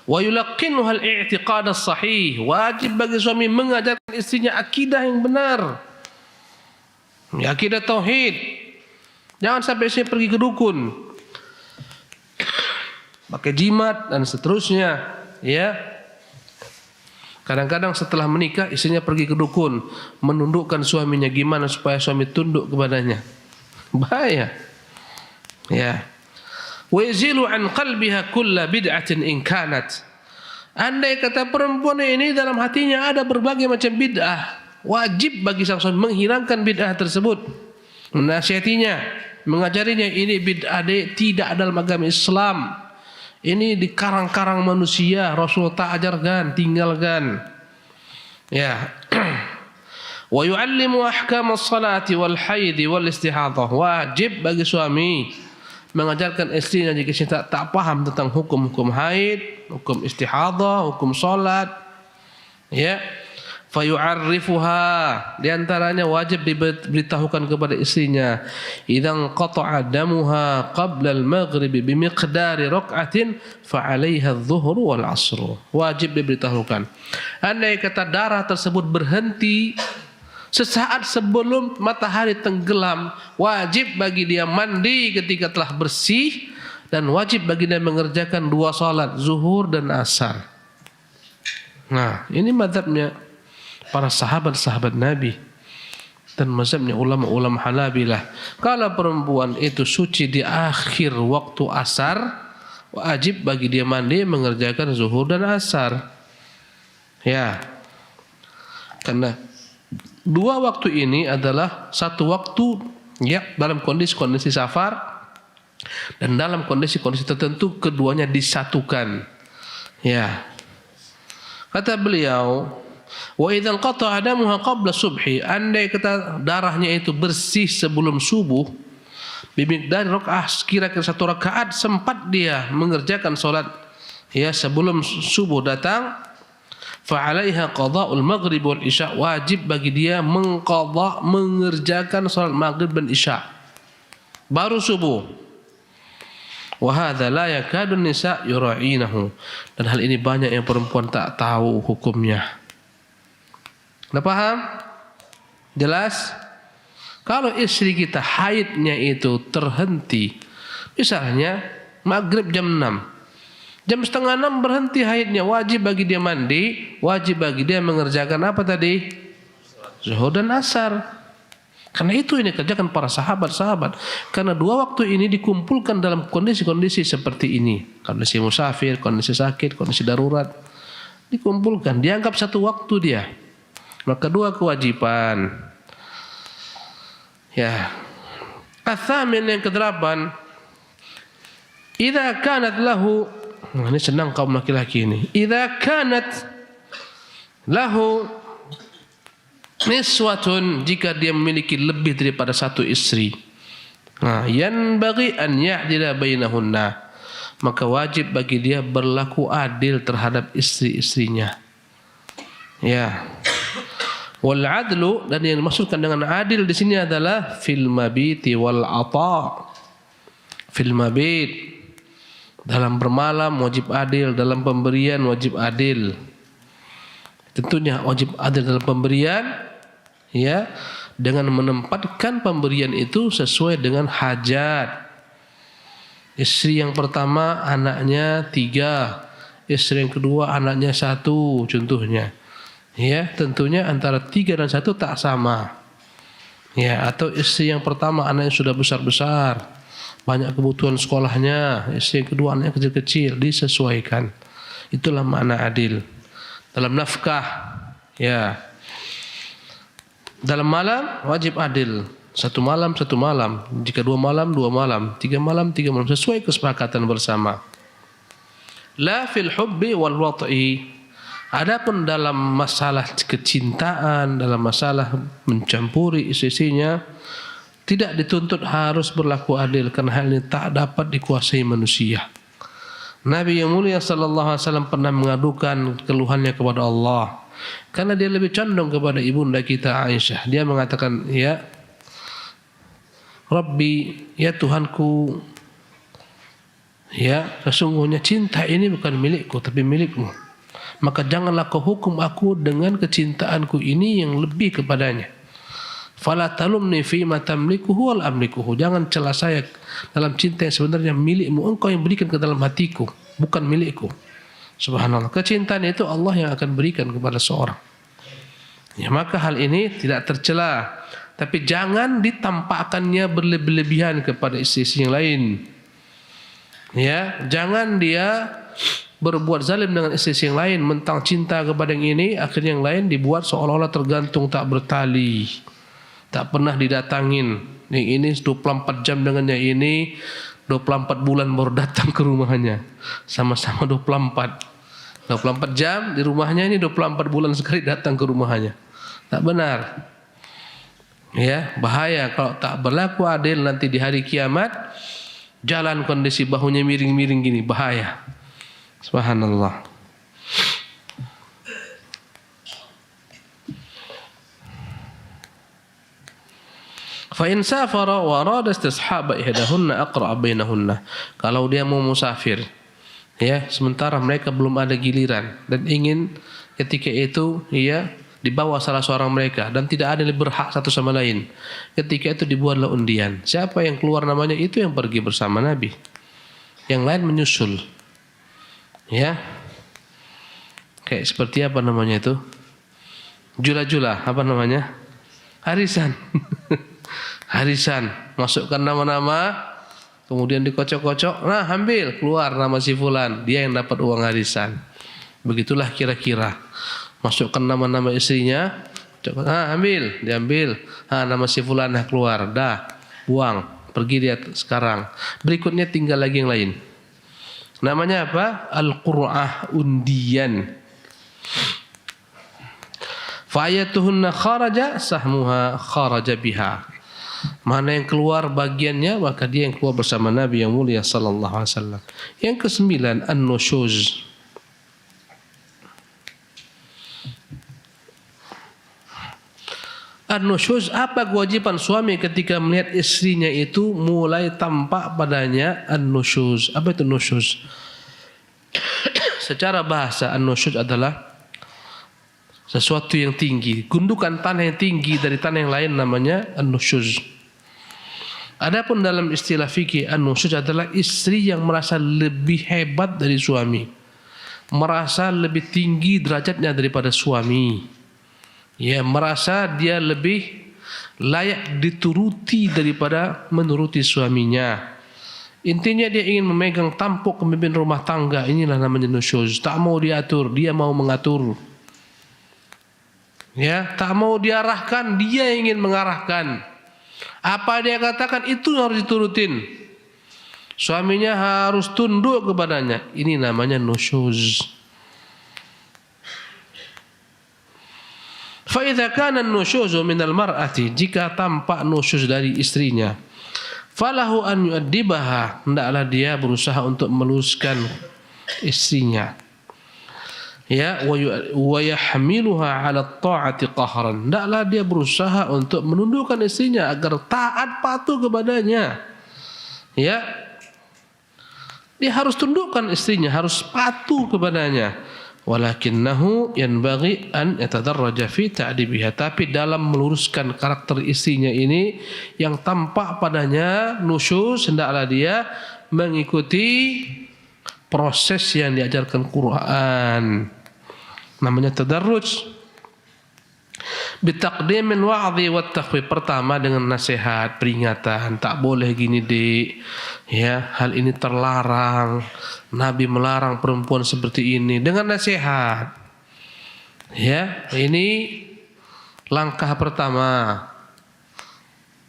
Wa yulaqqinuha al-i'tiqad as-sahih. Wajib bagi suami mengajarkan istrinya akidah yang benar. Akidah tauhid. Jangan sampai istri pergi ke dukun, pakai jimat dan seterusnya, ya. Kadang-kadang setelah menikah istrinya pergi ke dukun, menundukkan suaminya gimana supaya suami tunduk kepadanya. Bahaya. Ya. Wa yazilu an qalbiha kulla bid'atin in kanat. Andai kata perempuan ini dalam hatinya ada berbagai macam bid'ah, wajib bagi sang suami menghilangkan bid'ah tersebut, menasihatinya, mengajarinya ini bid'ah tidak dalam agama Islam. Ini di karang-karang manusia, Rasulullah tak ajarkan, tinggalkan. Ya. Wa yu'allimu ahkam as-salati wal haid wal istihadhah. Wajib bagi suami mengajarkan istrinya jika istri tak paham tentang hukum-hukum haid, hukum istihadhah, hukum salat. Ya. Fayu'arrifuha, di antaranya wajib diberitahukan kepada istrinya, idzan qata'a damuha qabla al-maghrib bimiqdari rak'atin fa 'alaiha adh-dhuhru wal 'ashru. Wajib diberitahukan. Andai kata darah tersebut berhenti sesaat sebelum matahari tenggelam, wajib bagi dia mandi ketika telah bersih, dan wajib bagi dia mengerjakan 2 salat zuhur dan asar. Nah, ini mazhabnya para sahabat-sahabat Nabi dan mazhabnya ulama-ulama Hanabilah. Kalau perempuan itu suci di akhir waktu asar, wajib bagi dia mandi mengerjakan zuhur dan asar. Ya. Karena 2 waktu ini adalah satu waktu ya dalam kondisi safar, dan dalam kondisi-kondisi tertentu keduanya disatukan. Ya. Kata beliau, wa idzan qata'a damuha qabla subhi, andai kata darahnya itu bersih sebelum subuh, bimiqdar rakaah, kira-kira 1 rakaat, sempat dia mengerjakan salat ya sebelum subuh datang, fa 'alaiha qada'ul maghrib wal isya, wajib bagi dia mengqadha, mengerjakan salat maghrib dan isya baru subuh. Wa hadza la yakadu nisa yura'inahu, dan hal ini banyak yang perempuan tak tahu hukumnya. Dah paham? Jelas? Kalau istri kita haidnya itu terhenti, misalnya maghrib jam 6, jam setengah 6 berhenti haidnya, wajib bagi dia mandi, wajib bagi dia mengerjakan apa tadi? Zuhur dan asar. Karena itu ini kerjakan para sahabat-sahabat. Karena 2 waktu ini dikumpulkan dalam kondisi-kondisi seperti ini. Kondisi musafir, kondisi sakit, kondisi darurat. Dikumpulkan, dianggap satu waktu dia. Maka 2 kewajiban. Ya. Atsamin, yang ke-8. Idza kanat lahu, ini senang kaum laki-laki ini. Idza kanat lahu niswatun, jika dia memiliki lebih daripada 1 istri. Nah, yanbaghi an ya'dila bainahunna, maka wajib bagi dia berlaku adil terhadap istri-istrinya. Ya. Wal adlu, dan yang dimaksudkan dengan adil di sini adalah fil mabiti wal ata. Fil mabit, dalam bermalam wajib adil, dalam pemberian wajib adil. Tentunya wajib adil dalam pemberian, ya, dengan menempatkan pemberian itu sesuai dengan hajat. Istri yang pertama anaknya 3, istri yang kedua anaknya 1, contohnya. Ya, tentunya antara 3 dan 1 tak sama. Ya, atau istri yang pertama anaknya sudah besar-besar, banyak kebutuhan sekolahnya, istri yang kedua anaknya kecil-kecil, disesuaikan. Itulah makna adil. Dalam nafkah, ya. Dalam malam wajib adil. 1 malam 1 malam, jika 2 malam 2 malam, 3 malam 3 malam, sesuai kesepakatan bersama. La fil hubbi wal wat'i. Adapun dalam masalah kecintaan, dalam masalah mencampuri istri-istrinya, Tidak dituntut harus berlaku adil karena hal ini tak dapat dikuasai manusia. Nabi yang mulia sallallahu alaihi wasallam pernah mengadukan keluhannya kepada Allah karena dia lebih condong kepada ibunda kita Aisyah. Dia mengatakan, "Ya Rabbi, ya Tuhanku, ya sesungguhnya cinta ini bukan milikku tapi milikmu. Maka janganlah kau hukum aku dengan kecintaanku ini yang lebih kepadanya. Fala talumni fi ma tamlikuhu wal amlikuhu." Jangan cela saya dalam cinta yang sebenarnya milikmu, engkau yang berikan ke dalam hatiku, bukan milikku. Subhanallah. Kecintaan itu Allah yang akan berikan kepada seorang. Ya, maka hal ini tidak tercela, tapi jangan ditampakkannya berlebihan kepada istri yang lain. Ya, jangan dia berbuat zalim dengan istri yang lain, mentang cinta kepada yang ini, akhirnya yang lain dibuat seolah-olah tergantung tak bertali. Tak pernah didatangin. Yang ini 24 jam dengan yang ini 24 bulan baru datang ke rumahnya. Sama-sama 24 jam di rumahnya, ini 24 bulan sekali datang ke rumahnya. Tak benar. Ya, bahaya kalau tak berlaku adil nanti di hari kiamat. Jalan kondisi bahunya miring-miring gini, bahaya. Subhanallah. Fa in safara wa arada istishab ihdahunna aqra bainahunna. Kalau dia mau musafir, ya, sementara mereka belum ada giliran dan ingin ketika itu ya dibawa salah seorang mereka dan tidak ada yang berhak satu sama lain. Ketika itu dibuatlah undian. Siapa yang keluar namanya itu yang pergi bersama Nabi. Yang lain menyusul. Ya. Kayak seperti apa namanya itu? Jula-jula, apa namanya? Harisan. Harisan, masukkan nama-nama, kemudian dikocok-kocok, nah ambil, keluar nama si fulan, dia yang dapat uang harisan. Begitulah kira-kira. Masukkan nama-nama istrinya, ambil, diambil, nama si fulan keluar, dah, buang, pergi dia sekarang. Berikutnya tinggal lagi yang lain. Namanya apa? Al-Qur'ah, undian. Fa'ayatuhunna kharaja sahmuha kharaja biha. Mana yang keluar bagiannya, maka dia yang keluar bersama Nabi yang mulia sallallahu alaihi wasallam. Yang ke-9, an-nushuz. An-nushuz, apa kewajiban suami ketika melihat istrinya itu mulai tampak padanya an-nushuz. Apa itu nushuz? Secara bahasa an-nushuz adalah sesuatu yang tinggi, gundukan tanah yang tinggi dari tanah yang lain, namanya an-nushuz. Adapun dalam istilah fikih, an-nushuz adalah istri yang merasa lebih hebat dari suami, merasa lebih tinggi derajatnya daripada suami, ya, merasa dia lebih layak dituruti daripada menuruti suaminya. Intinya dia ingin memegang tampuk pemimpin rumah tangga. Inilah namanya nushuz. Tak mau diatur, dia mau mengatur. Ya, tak mau diarahkan, dia ingin mengarahkan. Apa dia katakan itu harus diturutin. Suaminya harus tunduk kepadanya. Ini namanya nushuz. Fa idza kana an-nushuzu min al-mar'ati, jika tampak nushuz dari istrinya, falahu an yu'addibaha, hendaklah dia berusaha untuk meluruskan istrinya. Ya, wa yahmiluha 'ala at-ta'ati qahran. Hendaklah dia berusaha untuk menundukkan istrinya agar taat patuh kepadanya. Ya. Dia harus tundukkan istrinya, harus patuh kepadanya. Walakinnahu yanbaghi an yatadarraja fi ta'dibiha. Tapi dalam meluruskan karakter istrinya ini yang tampak padanya nusyuz, hendaklah dia mengikuti proses yang diajarkan Quran, namanya tadarruj. Bitaqdimil wa'dhi wat takhwif. Pertama dengan nasihat, peringatan, tak boleh gini Dik, ya, hal ini terlarang, Nabi melarang perempuan seperti ini, dengan nasihat. Ya, ini langkah pertama.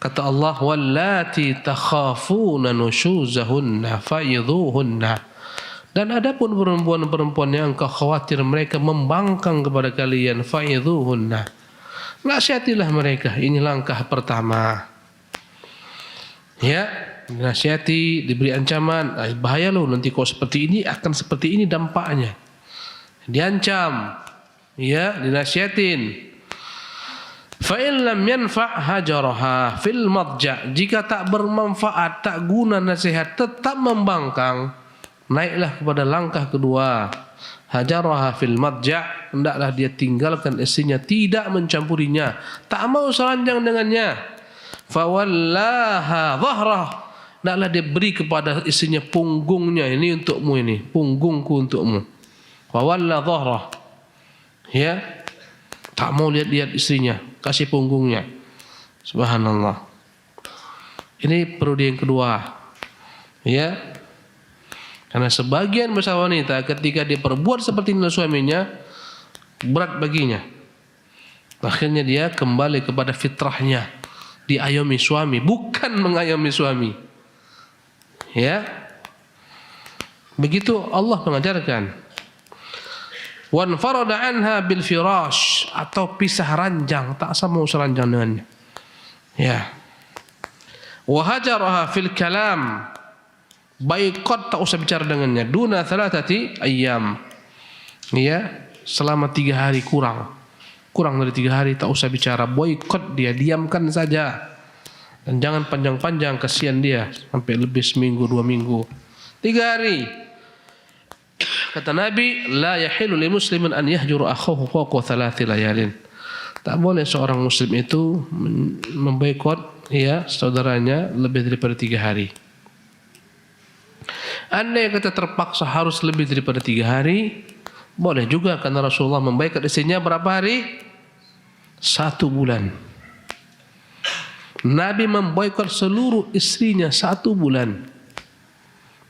Kata Allah, wallati takhafuna nushuzahunna fa'idhuhunna. Dan adapun perempuan-perempuan yang engkau khawatir mereka membangkang kepada kalian, fa'idhuhunna, nasihatilah mereka. Ini langkah pertama. Ya, dinasihati, diberi ancaman, bahaya loh nanti kau seperti ini akan seperti ini dampaknya. Diancam, ya, dinasihatin. Fa in lam yanfa' hajaraha fil madja'. Jika tak bermanfaat, tak guna nasihat, tetap membangkang, naiklah kepada langkah kedua. Hajaraha fil madja', hendaklah dia tinggalkan istrinya, tidak mencampurinya, tak mau seranjang dengannya. Fa wallaha dhahrah, hendaklah dia beri kepada istrinya punggungnya, ini untukmu, ini punggungku untukmu. Fa walla dhahrah, ya, tak mau lihat-lihat istrinya, kasih punggungnya. Subhanallah. Ini periode yang kedua, ya. Karena sebagian besar wanita ketika dia perbuat seperti ini suaminya, berat baginya. Akhirnya dia kembali kepada fitrahnya, diayomi suami, bukan mengayomi suami. Ya. Begitu Allah mengajarkan. Wan farada anha bil firash, atau pisah ranjang, tak sama seranjang dengannya. Ya. Wa hajaraha fil kalam, baikot, tak usah bicara dengannya. Duna thalathati ayyam, ya, selama 3 hari, kurang dari 3 hari tak usah bicara. Boikot dia, diamkan saja, dan jangan panjang-panjang, kasihan dia sampai lebih seminggu 2 minggu. 3 hari. Kata Nabi, la yahilu li muslimin an yahjuru akhahu fawqa 3 layalin. Tak boleh seorang muslim itu memboikot, ya, saudaranya lebih daripada 3 hari. Andai kata terpaksa harus lebih daripada 3 hari, boleh juga, karena Rasulullah memboikot istrinya berapa hari? 1 bulan. Nabi memboikot seluruh istrinya 1 bulan.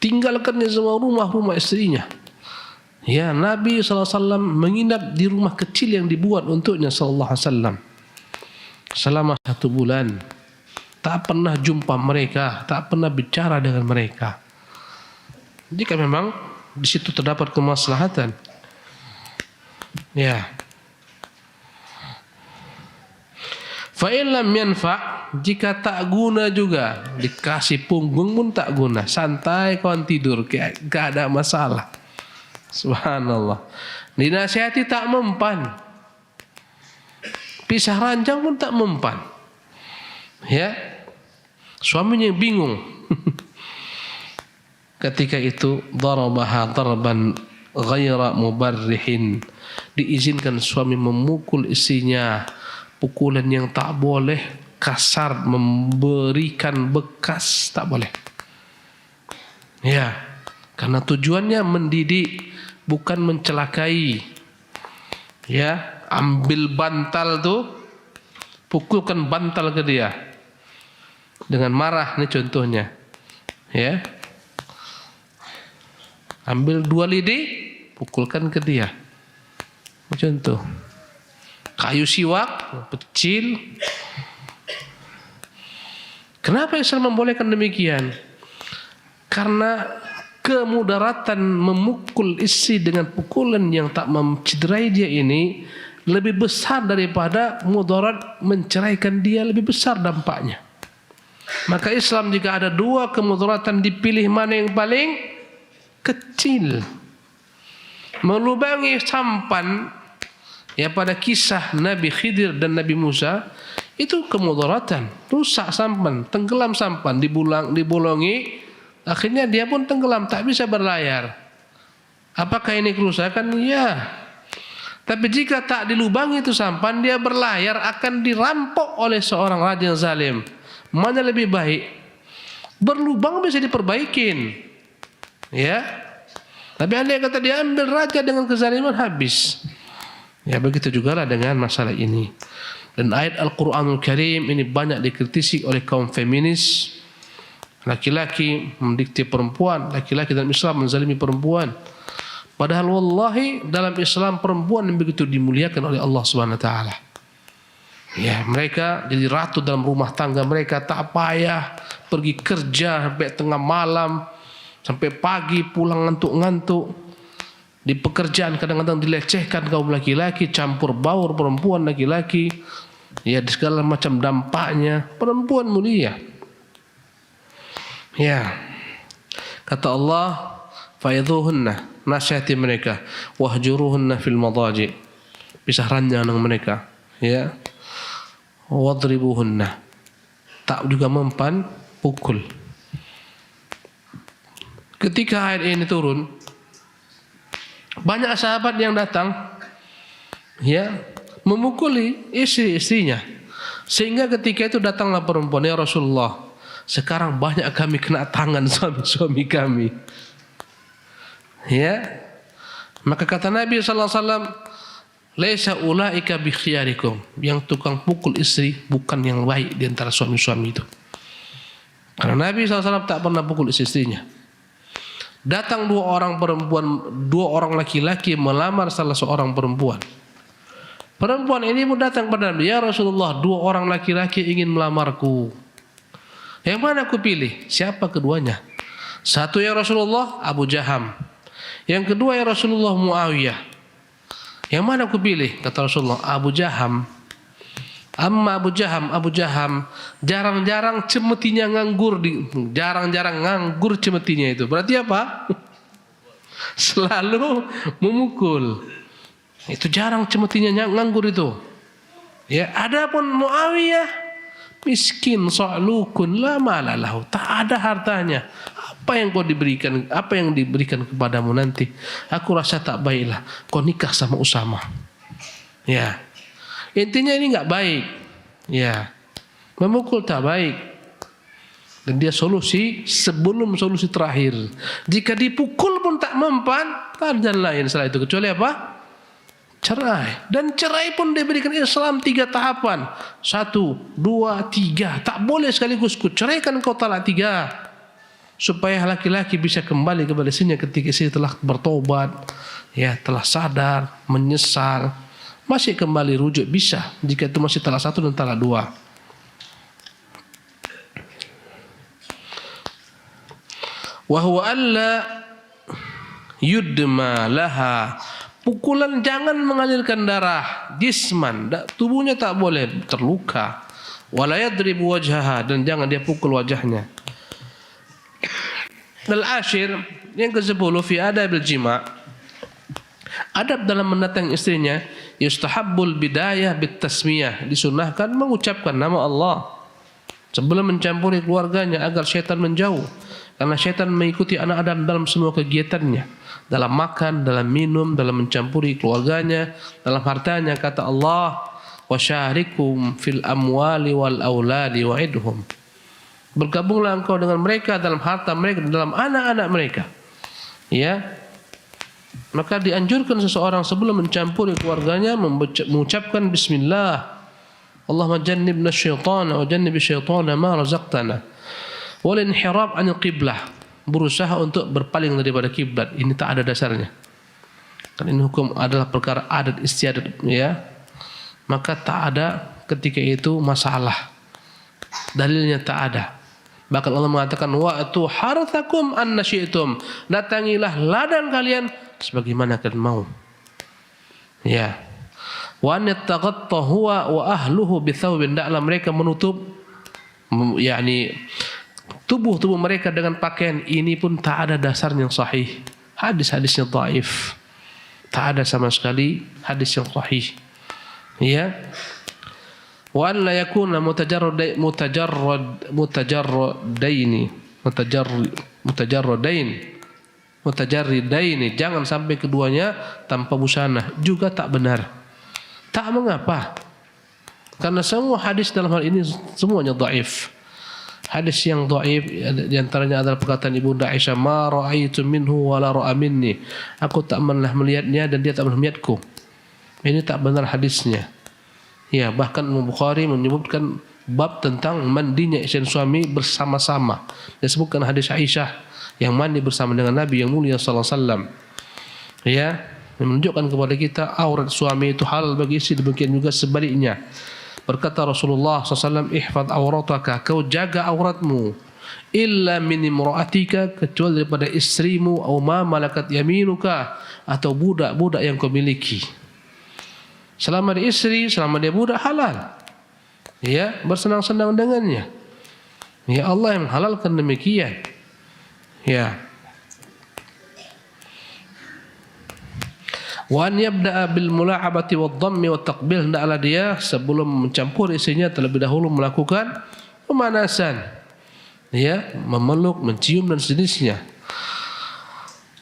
Tinggalkannya semua rumah-rumah istrinya. Ya, Nabi SAW menginap di rumah kecil yang dibuat untuknya SAW selama 1 bulan. Tak pernah jumpa mereka, tak pernah bicara dengan mereka. Jika memang di situ terdapat kemaslahatan, ya. Fa in lam yanfa', jika tak guna juga, dikasih punggung pun tak guna, santai kawan tidur, gak ada masalah. Subhanallah. Dinasihati tak mempan, pisah ranjang pun tak mempan, ya. Suaminya bingung. Ketika itu darabaha darban ghaira mubarrihin, diizinkan suami memukul istrinya pukulan yang tak boleh kasar, memberikan bekas, tak boleh. Ya, karena tujuannya mendidik, bukan mencelakai. Ya, ambil bantal tuh, pukulkan bantal ke dia dengan marah, ini contohnya. Ya, ambil 2 lidi, pukulkan ke dia. Contoh. Kayu siwak kecil. Kenapa Islam membolehkan demikian? Karena kemudaratan memukul istri dengan pukulan yang tak mencederai dia ini lebih besar daripada mudarat menceraikan dia, lebih besar dampaknya. Maka Islam, jika ada 2 kemudaratan, dipilih mana yang paling kecil. Melubangi sampan, ya, pada kisah Nabi Khidir dan Nabi Musa, itu kemudaratan, rusak sampan, tenggelam sampan, dibolongi, akhirnya dia pun tenggelam, tak bisa berlayar. Apakah ini kerusakan? Ya. Tapi jika tak dilubangi itu sampan, dia berlayar, akan dirampok oleh seorang raja yang zalim. Mana lebih baik? Berlubang bisa diperbaikin, ya. Tapi andai kata dia ambil raja dengan kezaliman, habis. Ya, begitu juga lah dengan masalah ini. Dan ayat Al-Quranul Karim ini banyak dikritisi oleh kaum feminis. Laki-laki mendikte perempuan, laki-laki dalam Islam menzalimi perempuan. Padahal wallahi dalam Islam perempuan yang begitu dimuliakan oleh Allah Subhanahu wa taala. Ya, mereka jadi ratu dalam rumah tangga mereka, tak payah pergi kerja sampai tengah malam, sampai pagi pulang ngantuk-ngantuk. Di pekerjaan kadang-kadang dilecehkan kaum laki-laki, campur baur perempuan laki-laki. Ya, di segala macam dampaknya perempuan mulia. Ya. Kata Allah, fa'idhuhunna, nasihati mereka, wahjuruhunna fil madaji, pisah ranjang dengan mereka, ya. Wadribuhunna, tak juga mempan, pukul. Ketika ayat ini turun, banyak sahabat yang datang, ya, memukuli istri-istrinya. Sehingga ketika itu datanglah perempuan, ya Rasulullah, sekarang banyak kami kena tangan suami-suami kami. Ya, maka kata Nabi SAW, laisa ulaika bi khiyarikum, yang tukang pukul istri bukan yang baik di antara suami-suami itu. Karena Nabi SAW tak pernah pukul istrinya. Datang dua orang laki-laki melamar salah seorang perempuan. Perempuan ini pun datang kepada Nabi, ya Rasulullah, dua orang laki-laki ingin melamarku. Yang mana aku pilih? Siapa keduanya? Satu ya Rasulullah, Abu Jaham. Yang kedua ya Rasulullah, Muawiyah. Yang mana aku pilih? Kata Rasulullah, Abu Jaham. Amma Abu Jaham jarang-jarang cemetinya nganggur, jarang-jarang nganggur cemetinya itu. Berarti apa? Selalu memukul. Itu jarang cemetinya nganggur itu. Ya, adapun Muawiyah miskin, sa'lukun, la malalahu, tak ada hartanya. Apa yang kau diberikan, apa yang diberikan kepadamu nanti? Aku rasa tak baiklah kau nikah sama Usama. Ya. Intinya ini enggak baik. Ya. Memukul tak baik. Dan dia solusi sebelum solusi terakhir. Jika dipukul pun tak mempan, tak ada jalan lain setelah itu kecuali apa? Cerai. Dan cerai pun diberikan Islam 3 tahapan. 1, 2, 3. Tak boleh sekaligus ku ceraikan kau talak 3. Supaya laki-laki bisa kembali kepada istrinya ketika istri telah bertobat, ya, telah sadar, menyesal, masih kembali rujuk bisa jika itu masih talak 1 dan talak 2. Wa huwa alla yudma laha, pukulan jangan mengalirkan darah, jisman, tubuhnya tak boleh terluka. Wala yadribu wajhaha, dan jangan dia pukul wajahnya. Al-ashir, yang ke-10, fi adabil jima', adab dalam mendatangi istrinya, yustahabbul bidayah bit tasmiyah, disunahkan mengucapkan nama Allah sebelum mencampuri keluarganya agar syaitan menjauh. Karena syaitan mengikuti anak Adam dalam semua kegiatannya, dalam makan, dalam minum, dalam mencampuri keluarganya, dalam hartanya. Kata Allah, wasyarikum fil amwali wal auladi wa'idhum, bergabunglah engkau dengan mereka dalam harta mereka, dalam anak-anak mereka. Ya. Maka dianjurkan seseorang sebelum mencampuri keluarganya mengucapkan bismillah. Allahumma jannibna syaitana wa jannibi syaitana ma razaqtana. Wal inhirab 'anil qiblah, berusaha untuk berpaling daripada kiblat. Ini tak ada dasarnya. Karena ini hukum adalah perkara adat istiadat, ya. Maka tak ada ketika itu masalah. Dalilnya tak ada. Bahkan Allah mengatakan, wa'tu harthakum anna syi'tum, datangilah ladang kalian sebagaimana kalian mau. Ya. Wa an yattaghatta huwa wa ahluhu bi thawbin, hendaklah mereka menutup yakni tubuh mereka dengan pakaian. Ini pun tak ada dasarnya yang sahih. Hadis-hadisnya dhaif. Tak ada sama sekali hadis yang sahih. Ya. Wa an la yakuna mutajarridaini, jangan sampai keduanya tanpa busana, juga tak benar. Tak mengapa, karena semua hadis dalam hal ini semuanya dhaif. Hadis yang dhaif di antaranya adalah perkataan Ibunda Aisyah, ma ra'aitu minhu wa la ra'a minni, aku tak pernah melihatnya dan dia tak pernah melihatku. Ini tak benar hadisnya. Ya, bahkan Imam Bukhari menyebutkan bab tentang mandinya istri dan suami bersama-sama. Disebutkan hadis Aisyah yang mandi bersama dengan Nabi yang mulia sallallahu alaihi wasallam. Ya, menunjukkan kepada kita aurat suami itu halal bagi istri, demikian juga sebaliknya. Berkata Rasulullah SAW, ihfad aurataka, kau jaga auratmu, illa min imra'atika, kecuali daripada istrimu, atau ma malakat yaminuka, atau budak-budak yang kau miliki. Selama dia istri, selama dia budak, halal. Ya, bersenang-senang dengannya. Ya Allah yang halalkan demikian. Ya. Wa an yabda'a bil mula'abati wad dhammi wat taqbil, hendaklah dia sebelum mencampur isinya terlebih dahulu melakukan pemanasan, ya, memeluk, mencium dan sejenisnya.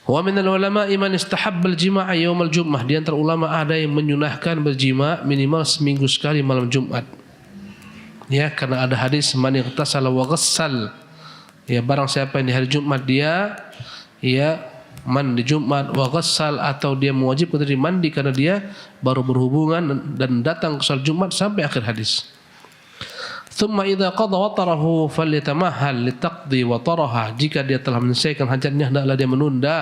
Wa min al ulama'i man istahabba al jima'a yaum al jum'ah, di antara ulama ada yang menyunahkan berjima minimal seminggu sekali malam Jumat. Ya, karena ada hadis man ightasala wa ghassal, ya, barang siapa yang di hari Jumat dia mandi Jumat wa ghassal, atau dia mewajibkan diri mandi karena dia baru berhubungan dan datang ke salat Jumat, sampai akhir hadis. Thumma idza qada watarahu falyatamahhal litaqdi wataraha, jika dia telah menyelesaikan hajatnya hendaklah dia menunda,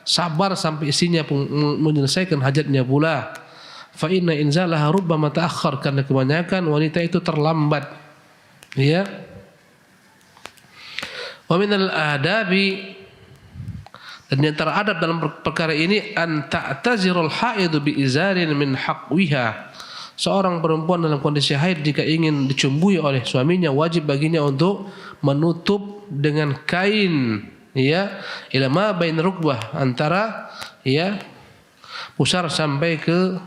sabar sampai isinya menyelesaikan hajatnya pula. Fa inna inzalaha rubbama ta'akhkhar, karena kebanyakan wanita itu terlambat. Ya. Wa min al-adabi, dan di antara adab dalam perkara ini, an ta'tazirul haidu bi izarin min haqwiha, seorang perempuan dalam kondisi haid jika ingin dicumbui oleh suaminya, wajib baginya untuk menutup dengan kain, ya, ila ma bain rukbah, antara, ya, pusar sampai ke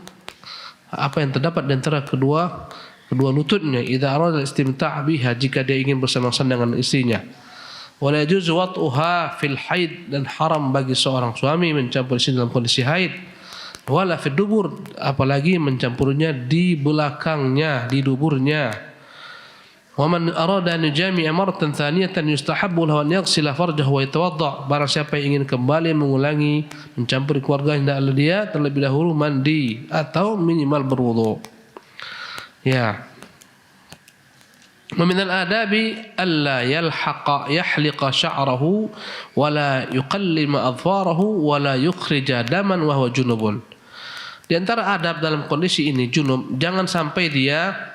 apa yang terdapat di antara kedua lututnya. Idza arada istimta' biha, jika dia ingin bersenang-senang dengan istrinya. Wala yajuzu wat'uha fil haid, dan haram bagi seorang suami mencampur istri dalam kondisi haid. Wala fid dubur, apalagi mencampurnya di belakangnya, di duburnya. Wa man arada an yujami'a maratan thaniyatan yustahabbu lahu an yaghsila farjahu wa yatawadda, barang siapa yang ingin kembali mengulangi mencampuri keluarganya, hendaklah dia terlebih dahulu mandi atau minimal berwudu. Ya. ومن الآداب ألا يحلق شعره ولا يقلم أظفاره ولا يخرج دما وهو جنوب. Di antara adab dalam kondisi ini junub, jangan sampai dia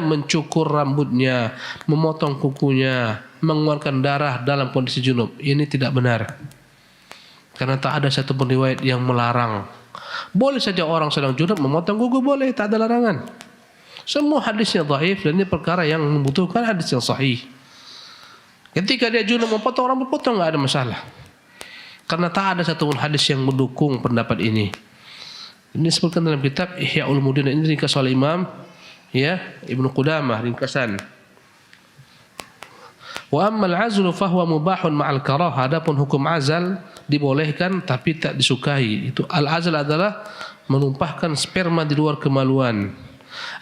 mencukur rambutnya, memotong kukunya, mengeluarkan darah dalam kondisi junub. Ini tidak benar, karena tak ada satu pun riwayat yang melarang. Boleh saja orang sedang junub memotong kuku, boleh, tak ada larangan. Semua hadisnya dhaif, dan ini perkara yang membutuhkan hadis yang sahih. Ketika dia junub memotong rambut, potong, enggak ada masalah, karena tak ada satu pun hadis yang mendukung pendapat ini. Ini disebutkan dalam kitab Ihya Ulumuddin, ini ringkas oleh Imam, ya, Ibnu Qudamah, ringkasan. Wa ammal azlu fahuwa mubahun ma'al karah, adapun hukum azal dibolehkan tapi tak disukai. Itu al-azal adalah menumpahkan sperma di luar kemaluan.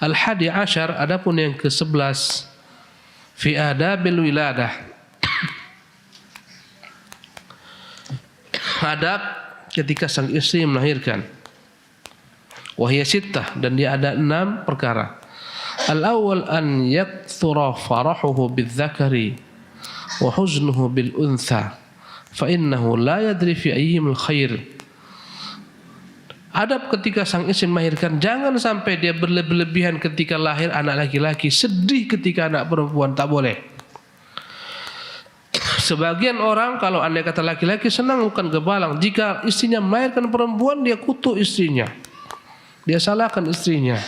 Al-hadi asyar, adapun yang ke-11, fi adabil wiladah, adab ketika sang istri melahirkan. Wahia sittah, dan dia ada 6 perkara. Al-awwal an yakthura farahuhu bil-dzakari wa huznuhu bil-untha fa innahu la yadri fi ayyihim al-khair. Adab ketika sang istri melahirkan, jangan sampai dia berlebihan ketika lahir anak laki-laki, sedih ketika anak perempuan, tak boleh. Sebagian orang kalau andai kata laki-laki senang bukan gebalang, jika istrinya melahirkan perempuan dia kutuk istrinya, dia salahkan istrinya,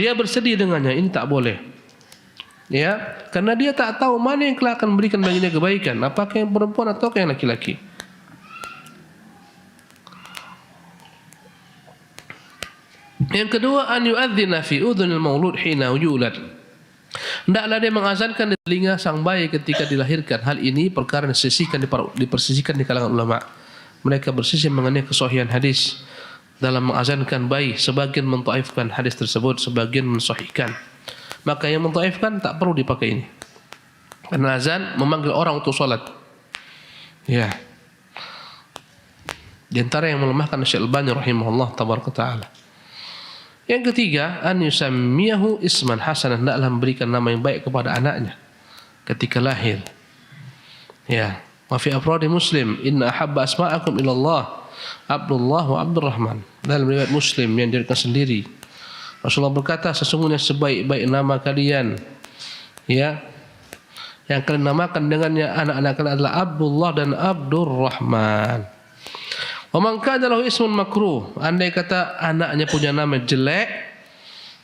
dia bersedih dengannya. Ini tak boleh, ya, karena dia tak tahu mana yang kelak akan memberikan baginya kebaikan, apakah yang perempuan atau yang laki-laki. Yang kedua, an yu'adzina fi udhunil maulud hina yulad, hendaklah dia mengazankan di telinga sang bayi ketika dilahirkan. Hal ini perkara yang dipersisihkan di kalangan ulama. Mereka bersisih mengenai kesahihan hadis dalam mengazankan bayi. Sebagian mentaifkan hadis tersebut, sebagian mensahihkan. Maka yang mentaifkan tak perlu dipakai ini, karena azan memanggil orang untuk salat. Ya. Di antara yang melemahkan Syekh Albani rahimahullah tabaraka taala. Yang ketiga, an yusammiyahu isman hasanan, hendaklah memberikan nama yang baik kepada anaknya ketika lahir. Ya, wa fi afradi Muslim, inna ahabba asma'akum ila Allah Abdullah wa Abdurrahman. Dalam riwayat Muslim yang diriwayatkan sendiri, Rasulullah berkata, sesungguhnya sebaik-baik nama kalian, ya, yang kalian namakan dengannya anak-anak kalian adalah Abdullah dan Abdurrahman. Wa man kana lahu ismun makruh, andai kata anaknya punya nama jelek,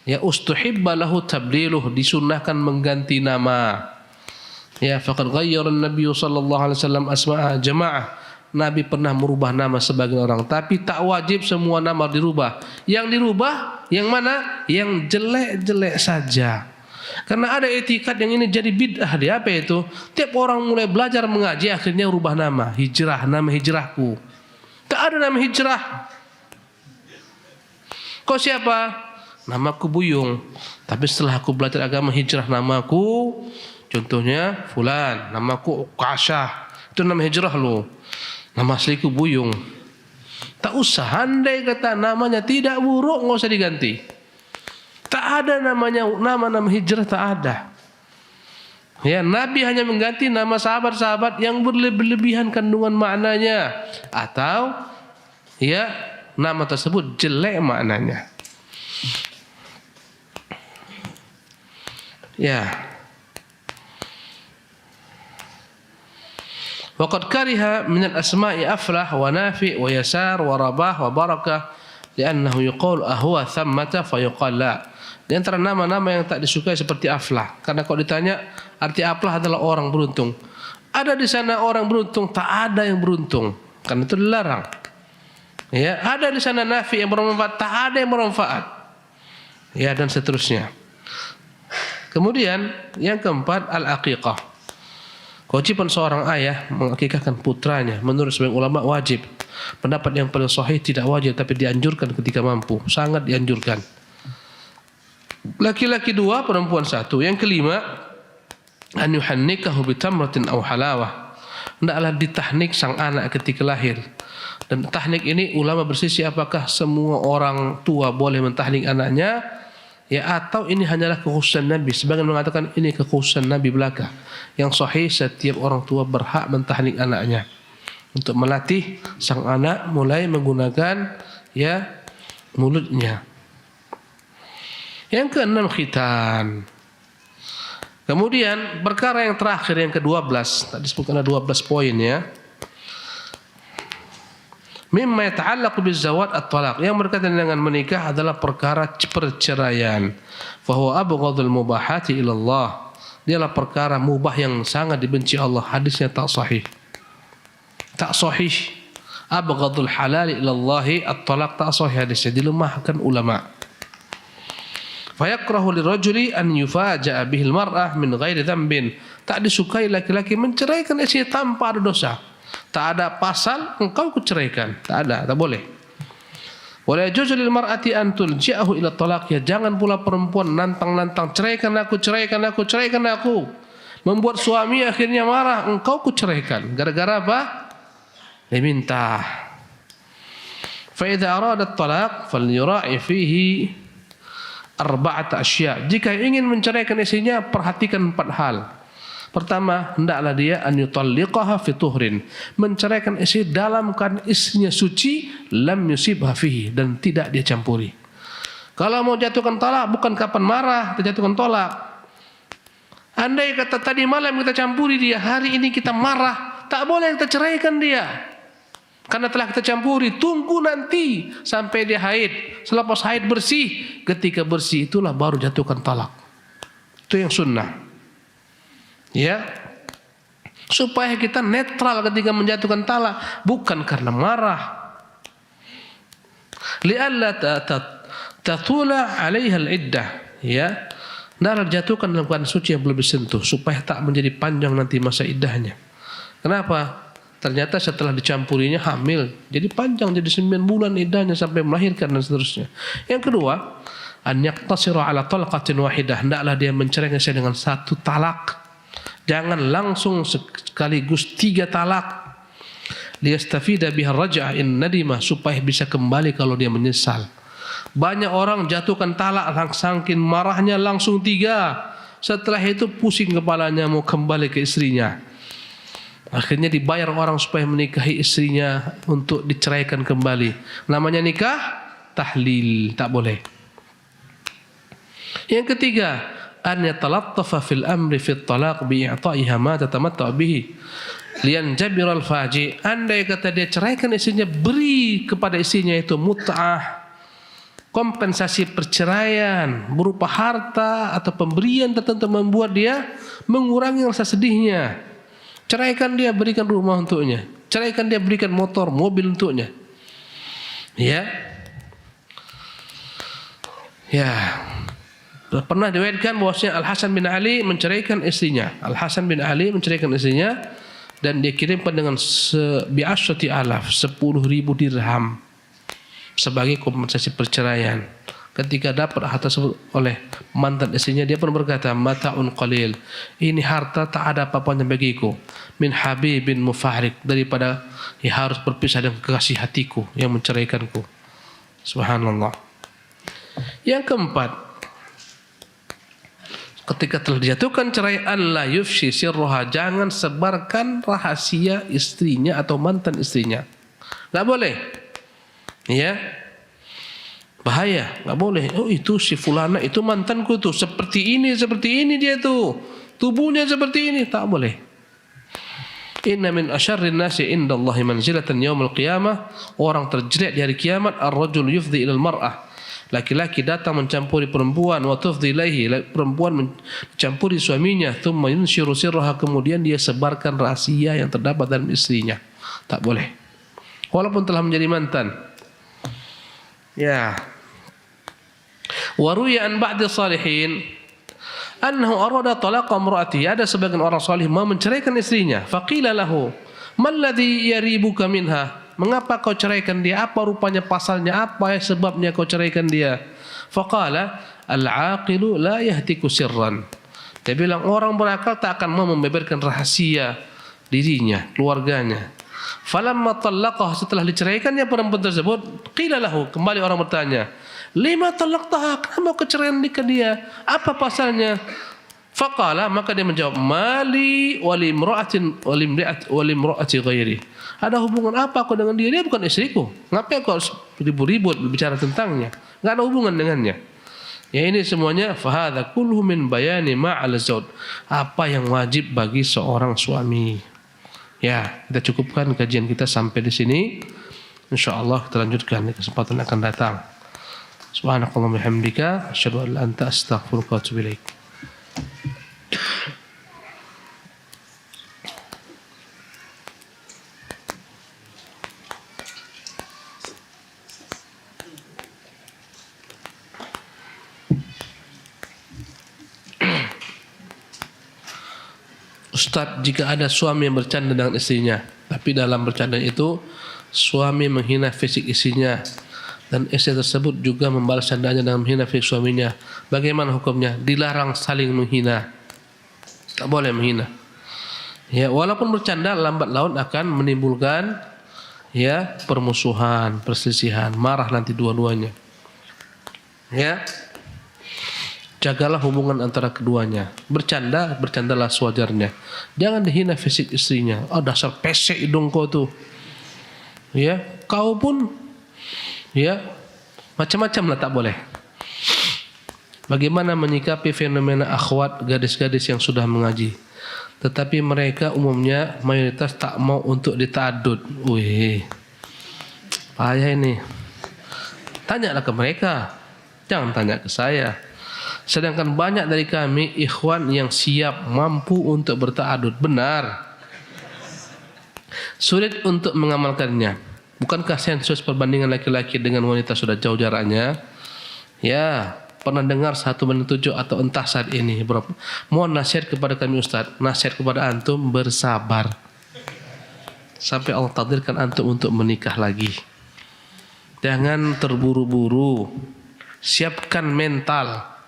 ya, ustuhibba lahu tabdiluh, disunnahkan mengganti nama. Ya, faqad ghayyara an-nabiy sallallahu alaihi wasallam asma'a jamaah. Nabi pernah merubah nama sebagian orang, tapi tak wajib semua nama dirubah. Yang dirubah yang mana? Yang jelek-jelek saja. Karena ada etikat yang ini jadi bid'ah dia. Apa itu? Tiap orang mulai belajar mengaji akhirnya rubah nama. Hijrah, nama hijrahku. Tak ada nama hijrah. Kau siapa? Namaku Buyung. Tapi setelah aku belajar agama hijrah, namaku contohnya Fulan, namaku Kasyah. Itu nama hijrah lo. Nama asliku Buyung. Tak usah, andai kata namanya tidak buruk, nggak usah diganti. Tak ada namanya nama hijrah, tak ada. Ya, Nabi hanya mengganti nama sahabat-sahabat yang berlebihan kandungan maknanya, atau ya nama tersebut jelek maknanya. Ya. Waqad kariha min al-asma'i Aflah wa Nafi' wa Yasar wa Rabah wa Barakah li'annahu yuqal ahwa thammata fa yuqal la. Di antara nama-nama yang tak disukai seperti Aflah, karena kalau ditanya arti Aflah adalah orang beruntung. Ada di sana orang beruntung, tak ada yang beruntung, karena itu dilarang. Ya, ada di sana Nafi yang bermanfaat, tak ada yang bermanfaat. Ya, dan seterusnya. Kemudian yang keempat al-aqiqah. Kewajiban seorang ayah mengakikahkan putranya menurut sebagian ulama wajib. Pendapat yang paling sahih tidak wajib tapi dianjurkan ketika mampu, sangat dianjurkan. Laki-laki 2, perempuan 1. Yang kelima, an yuhannikahu bitamratin aw halawah. Hendaklah ditahnik sang anak ketika lahir. Dan tahnik ini ulama bersisi apakah semua orang tua boleh mentahnik anaknya, ya, atau ini hanyalah kekhususan Nabi. Sebagian mengatakan ini kekhususan Nabi belaka. Yang sahih, setiap orang tua berhak mentahnik anaknya untuk melatih sang anak mulai menggunakan ya mulutnya. Yang keenam, khitan. Kemudian perkara yang terakhir, yang ke-12, tadi disebutkan ada 12 poin ya. Mimma yata'allaqu bizawaj at-talaq, yang berkaitan dengan menikah adalah perkara perceraian. Fa huwa abghadul mubahati ila Allah. Dialah perkara mubah yang sangat dibenci Allah. Hadisnya tak sahih. Tak sahih. Abghadul halal ila Allah at-talaq, tak sahih hadisnya, dilemahkan ulama. Fa yakrahu lirajuli an yufaja'a bihil mar'ah min ghairi dhanbin. Tak disukai laki-laki menceraikan istri tanpa ada dosa. Tak ada pasal engkau kuceraikan, tak ada, tak boleh. Wala yajuzu lil mar'ati an tulji'ahu ila talaq, ya jangan pula perempuan nantang-nantang ceraikan aku, ceraikan aku, ceraikan aku. Membuat suami akhirnya marah, engkau kuceraikan. Gara-gara apa? Dia minta. Fa idza arada at-talaq falyura'i fihi arba'ata asya'. Jika ingin menceraikan istrinya, perhatikan 4 hal. Pertama, hendaklah dia an yutalliqaha fi tuhrin, menceraikan istri dalam keadaan istrinya suci, lam yusibha fihi, dan tidak dia campuri. Kalau mau jatuhkan talak bukan kapan marah kita jatuhkan talak. Andai kata tadi malam kita campuri dia, hari ini kita marah, tak boleh kita ceraikan dia. Karena telah kita campuri, tunggu nanti sampai dia haid. Selepas haid bersih, ketika bersih itulah baru jatuhkan talak. Itu yang sunnah. Ya, supaya kita netral ketika menjatuhkan talak, bukan karena marah. Li'alla tatula 'alaiha al-iddah, ya. Hendaklah dijatuhkan dalam keadaan suci yang belum disentuh supaya tak menjadi panjang nanti masa iddahnya. Kenapa? Ternyata setelah dicampurinya hamil, jadi panjang, jadi 9 bulan iddahnya sampai melahirkan dan seterusnya. Yang kedua, an yaqtasira 'ala talqatin wahidah, hendaklah dia menceraikan saya dengan 1 talak. Jangan langsung sekaligus 3 talak. Liyastafida biha raj'ah in nadima, supaya bisa kembali kalau dia menyesal. Banyak orang jatuhkan talak saking marahnya langsung 3. Setelah itu pusing kepalanya mau kembali ke istrinya. Akhirnya dibayar orang supaya menikahi istrinya untuk diceraikan kembali. Namanya nikah tahlil, tak boleh. Yang ketiga, an yatalattafa fil amri fit talaq bi i'ta'iha ma tatamatta' bihi liyanjabir al faji. Andai kata dia ceraikan istrinya, beri kepada istrinya itu mut'ah, kompensasi perceraian berupa harta atau pemberian tertentu membuat dia mengurangi rasa sedihnya. Ceraikan dia, berikan rumah untuknya. Ceraikan dia, berikan motor, mobil untuknya. Ya. Pernah diriwayatkan bahwasanya Al-Hasan bin Ali menceraikan istrinya. Al-Hasan bin Ali menceraikan istrinya dan dia kirimkan dengan bi'asyrati alaf, 10.000 dirham sebagai kompensasi perceraian. Ketika dapat harta tersebut oleh mantan istrinya, dia pun berkata, mata'un qalil, ini harta tak ada apa-apanya bagiku, min habibin mufarik, daripada harus berpisah dengan kekasih hatiku yang menceraikanku. Subhanallah. Yang keempat, ketika telah dijatuhkan cerai, alla yufshi sirruha, jangan sebarkan rahasia istrinya atau mantan istrinya. Enggak boleh. Ya. Bahaya, enggak boleh. Oh, itu si fulana itu mantanku tuh, seperti ini dia tuh. Tubuhnya seperti ini, tak boleh. Inna min asyarrin nasi indallahi manzilatan yaumil qiyamah, orang terjelek di hari kiamat ar-rajul yufdi ilal mar'ah. Laki-laki datang mencampuri perempuan, wa tufdi ilaihi, perempuan mencampuri suaminya, thumma yunshiru sirraha, kemudian dia sebarkan rahasia yang terdapat dalam istrinya. Tak boleh. Walaupun telah menjadi mantan. Ya. Wa ruya an ba'di salihin annahu arada talaqa imra'atihi, ada sebagian orang salih mau menceraikan istrinya. Faqila lahu, "Mal ladzi yaribuka minha?" Mengapa kau ceraikan dia? Apa rupanya pasalnya? Apa sebabnya kau ceraikan dia? Faqala, al-aqilu la yahtiku sirran. Dia bilang, orang berakal tak akan mau membeberkan rahasia dirinya, keluarganya. Falamma talaqah, setelah diceraikannya perempuan tersebut, qila lahu, kembali orang bertanya, lima talaqtaha, kenapa kau ceraikan dia? Apa pasalnya? Faqala, maka dia menjawab, mali walimra'ati ghairi. Ada hubungan apa aku dengan dia? Dia bukan istriku. Ngapain kau ribut-ribut berbicara tentangnya? Enggak ada hubungan dengannya. Ya, ini semuanya fahadha kullu min bayani ma'al zawj. Apa yang wajib bagi seorang suami. Ya, kita cukupkan kajian kita sampai di sini. Insyaallah kita lanjutkan di kesempatan akan datang. Subhanakallahumma hamdika asyhadu an la ilaha illa anta astaghfiruka wa atubu ilaik. Ustaz, jika ada suami yang bercanda dengan istrinya, tapi dalam bercanda itu suami menghina fisik istrinya dan istri tersebut juga membalas candanya dengan menghina fisik suaminya, bagaimana hukumnya? Dilarang saling menghina, tak boleh menghina. Ya, walaupun bercanda, lambat laun akan menimbulkan ya permusuhan, perselisihan, marah nanti dua-duanya. Ya. Jagalah hubungan antara keduanya. Bercandalah sewajarnya. Jangan dihina fisik istrinya. Oh, dasar pesek hidung kau tuh. Ya, kau pun ya macam-macam lah, tak boleh. Bagaimana menyikapi fenomena akhwat gadis-gadis yang sudah mengaji, tetapi mereka umumnya mayoritas tak mau untuk dita'adud. Wih, payah ini. Tanyalah ke mereka, jangan tanya ke saya. Sedangkan banyak dari kami ikhwan yang siap mampu untuk berta'adud. Benar. Sulit untuk mengamalkannya. Bukankah sensus perbandingan laki-laki dengan wanita sudah jauh jaraknya? Ya, pernah dengar 1/7 atau entah saat ini berapa? Mohon nasihat kepada kami Ustaz. Nasihat kepada antum, bersabar sampai Allah takdirkan antum untuk menikah lagi. Jangan terburu-buru. Siapkan mental.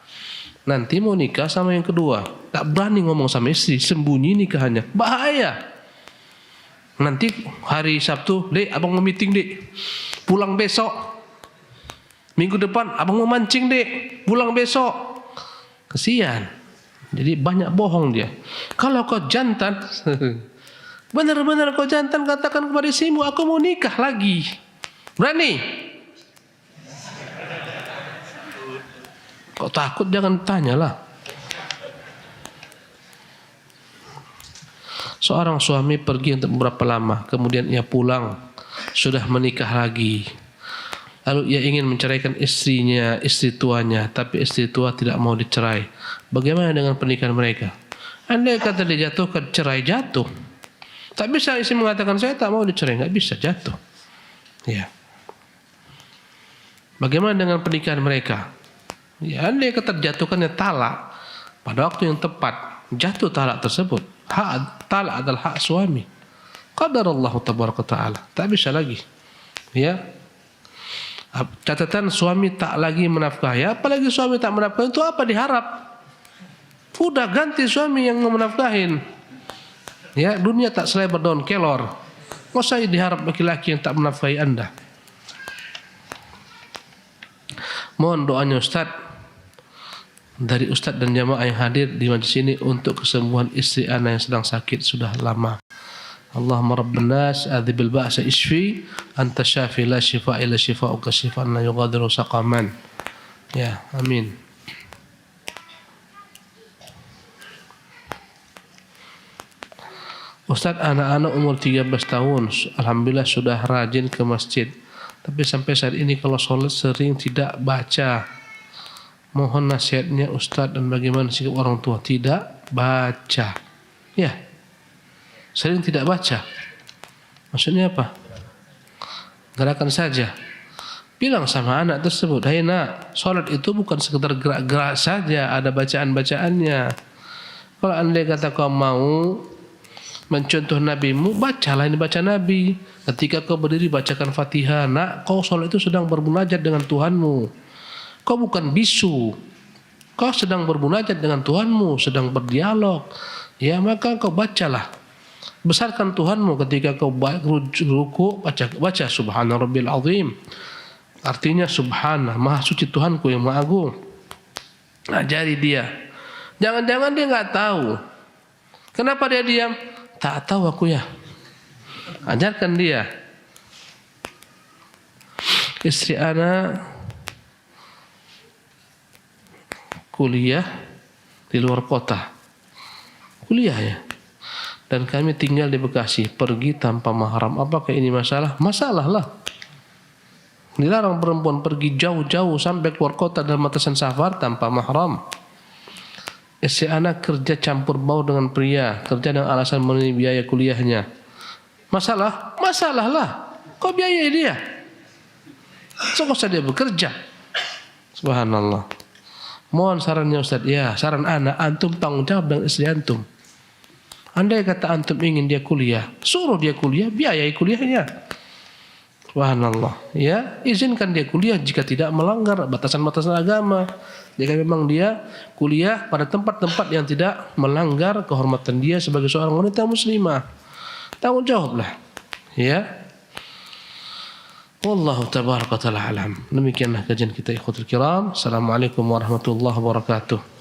Nanti mau nikah sama yang kedua, tak berani ngomong sama istri, sembunyi nikahannya, bahaya. Nanti hari Sabtu, dek, abang mau meeting dek, pulang besok. Minggu depan, abang mau mancing dek, pulang besok. Kesian. Jadi banyak bohong dia. Kalau kau jantan, benar-benar kau jantan, katakan kepada istrimu, aku mau nikah lagi. Berani? Kau takut, jangan tanyalah. Seorang suami pergi untuk beberapa lama, kemudian ia pulang, sudah menikah lagi. lalu ia ingin menceraikan istrinya, istri tuanya, tapi istri tua tidak mau dicerai. Bagaimana dengan pernikahan mereka? Andai kata dijatuhkan, cerai jatuh. Tak bisa istri mengatakan saya tak mau dicerai, nggak bisa, jatuh. Ya. Bagaimana dengan pernikahan mereka? Ya, andai kata dijatuhkannya talak pada waktu yang tepat, jatuh talak tersebut. Hak talak adalah hak suami. Qadarallahu tabaraka ta'ala. Tak bisa lagi. Ya. Catatan suami tak lagi menafkahi. Apalagi suami tak menafkahi, itu apa diharap? Udah ganti suami yang menafkahin. Ya, dunia tak selebar daun kelor. Nggak usah diharap laki-laki yang tak menafkahi Anda. Mohon doanya Ustaz dari Ustaz dan jamaah yang hadir di majlis ini untuk kesembuhan istri ana yang sedang sakit sudah lama. Allahumma rabban nas adhibil ba'sa isfi anta syafi la shifa illa shifa'uka shifaan la yughadiru saqaman. Ya, amin. Ustaz, anak-anak umur 13 tahun alhamdulillah sudah rajin ke masjid. Tapi sampai saat ini kalau sholat sering tidak baca. Mohon nasihatnya Ustaz dan bagaimana sikap orang tua. Tidak baca. Ya. Sering tidak baca. Maksudnya apa? Gerakan saja. Bilang sama anak tersebut, "Hai nak, sholat itu bukan sekedar gerak-gerak saja, ada bacaan-bacaannya. Kalau andai kata kau mau mencontoh nabimu, bacalah ini baca Nabi. Ketika kau berdiri bacakan Fatihah. Nak, kau sholat itu sedang bermunajat dengan Tuhanmu. Kau bukan bisu. Kau sedang bermunajat dengan Tuhanmu, sedang berdialog. Ya, maka kau bacalah. Besarkan Tuhanmu ketika kau ruku, baca Subhana Rabbil Azim. Artinya Subhana, Maha Suci Tuhanku yang Maha Agung. Ajari dia. Jangan-jangan dia nggak tahu. Kenapa dia diam? Tak tahu aku ya. Ajarkan dia. Istri anak kuliah di luar kota. Kuliah ya. Dan kami tinggal di Bekasi. Pergi tanpa mahram. Apakah ini masalah? Masalah lah. Dilarang perempuan pergi jauh-jauh sampai keluar kota dalam batasan safar tanpa mahram. Istri anak kerja campur baur dengan pria, kerja dengan alasan memenuhi biaya kuliahnya. Masalah? Masalah lah. Kau biayai dia. So, kok dia bekerja? Subhanallah. Mohon sarannya Ustaz. Ya, saran anak, antum tanggung jawab dengan istri antum. Andai kata antum ingin dia kuliah, suruh dia kuliah, biayai kuliahnya. Subhanallah. Ya, izinkan dia kuliah jika tidak melanggar batasan-batasan agama. Jika memang dia kuliah pada tempat-tempat yang tidak melanggar kehormatan dia sebagai seorang wanita muslimah. Tanggung jawablah. Ya. Wallahu tabaraka ta'ala alam. Demikianlah kajian kita ikhwatul kiram. Assalamualaikum warahmatullahi wabarakatuh.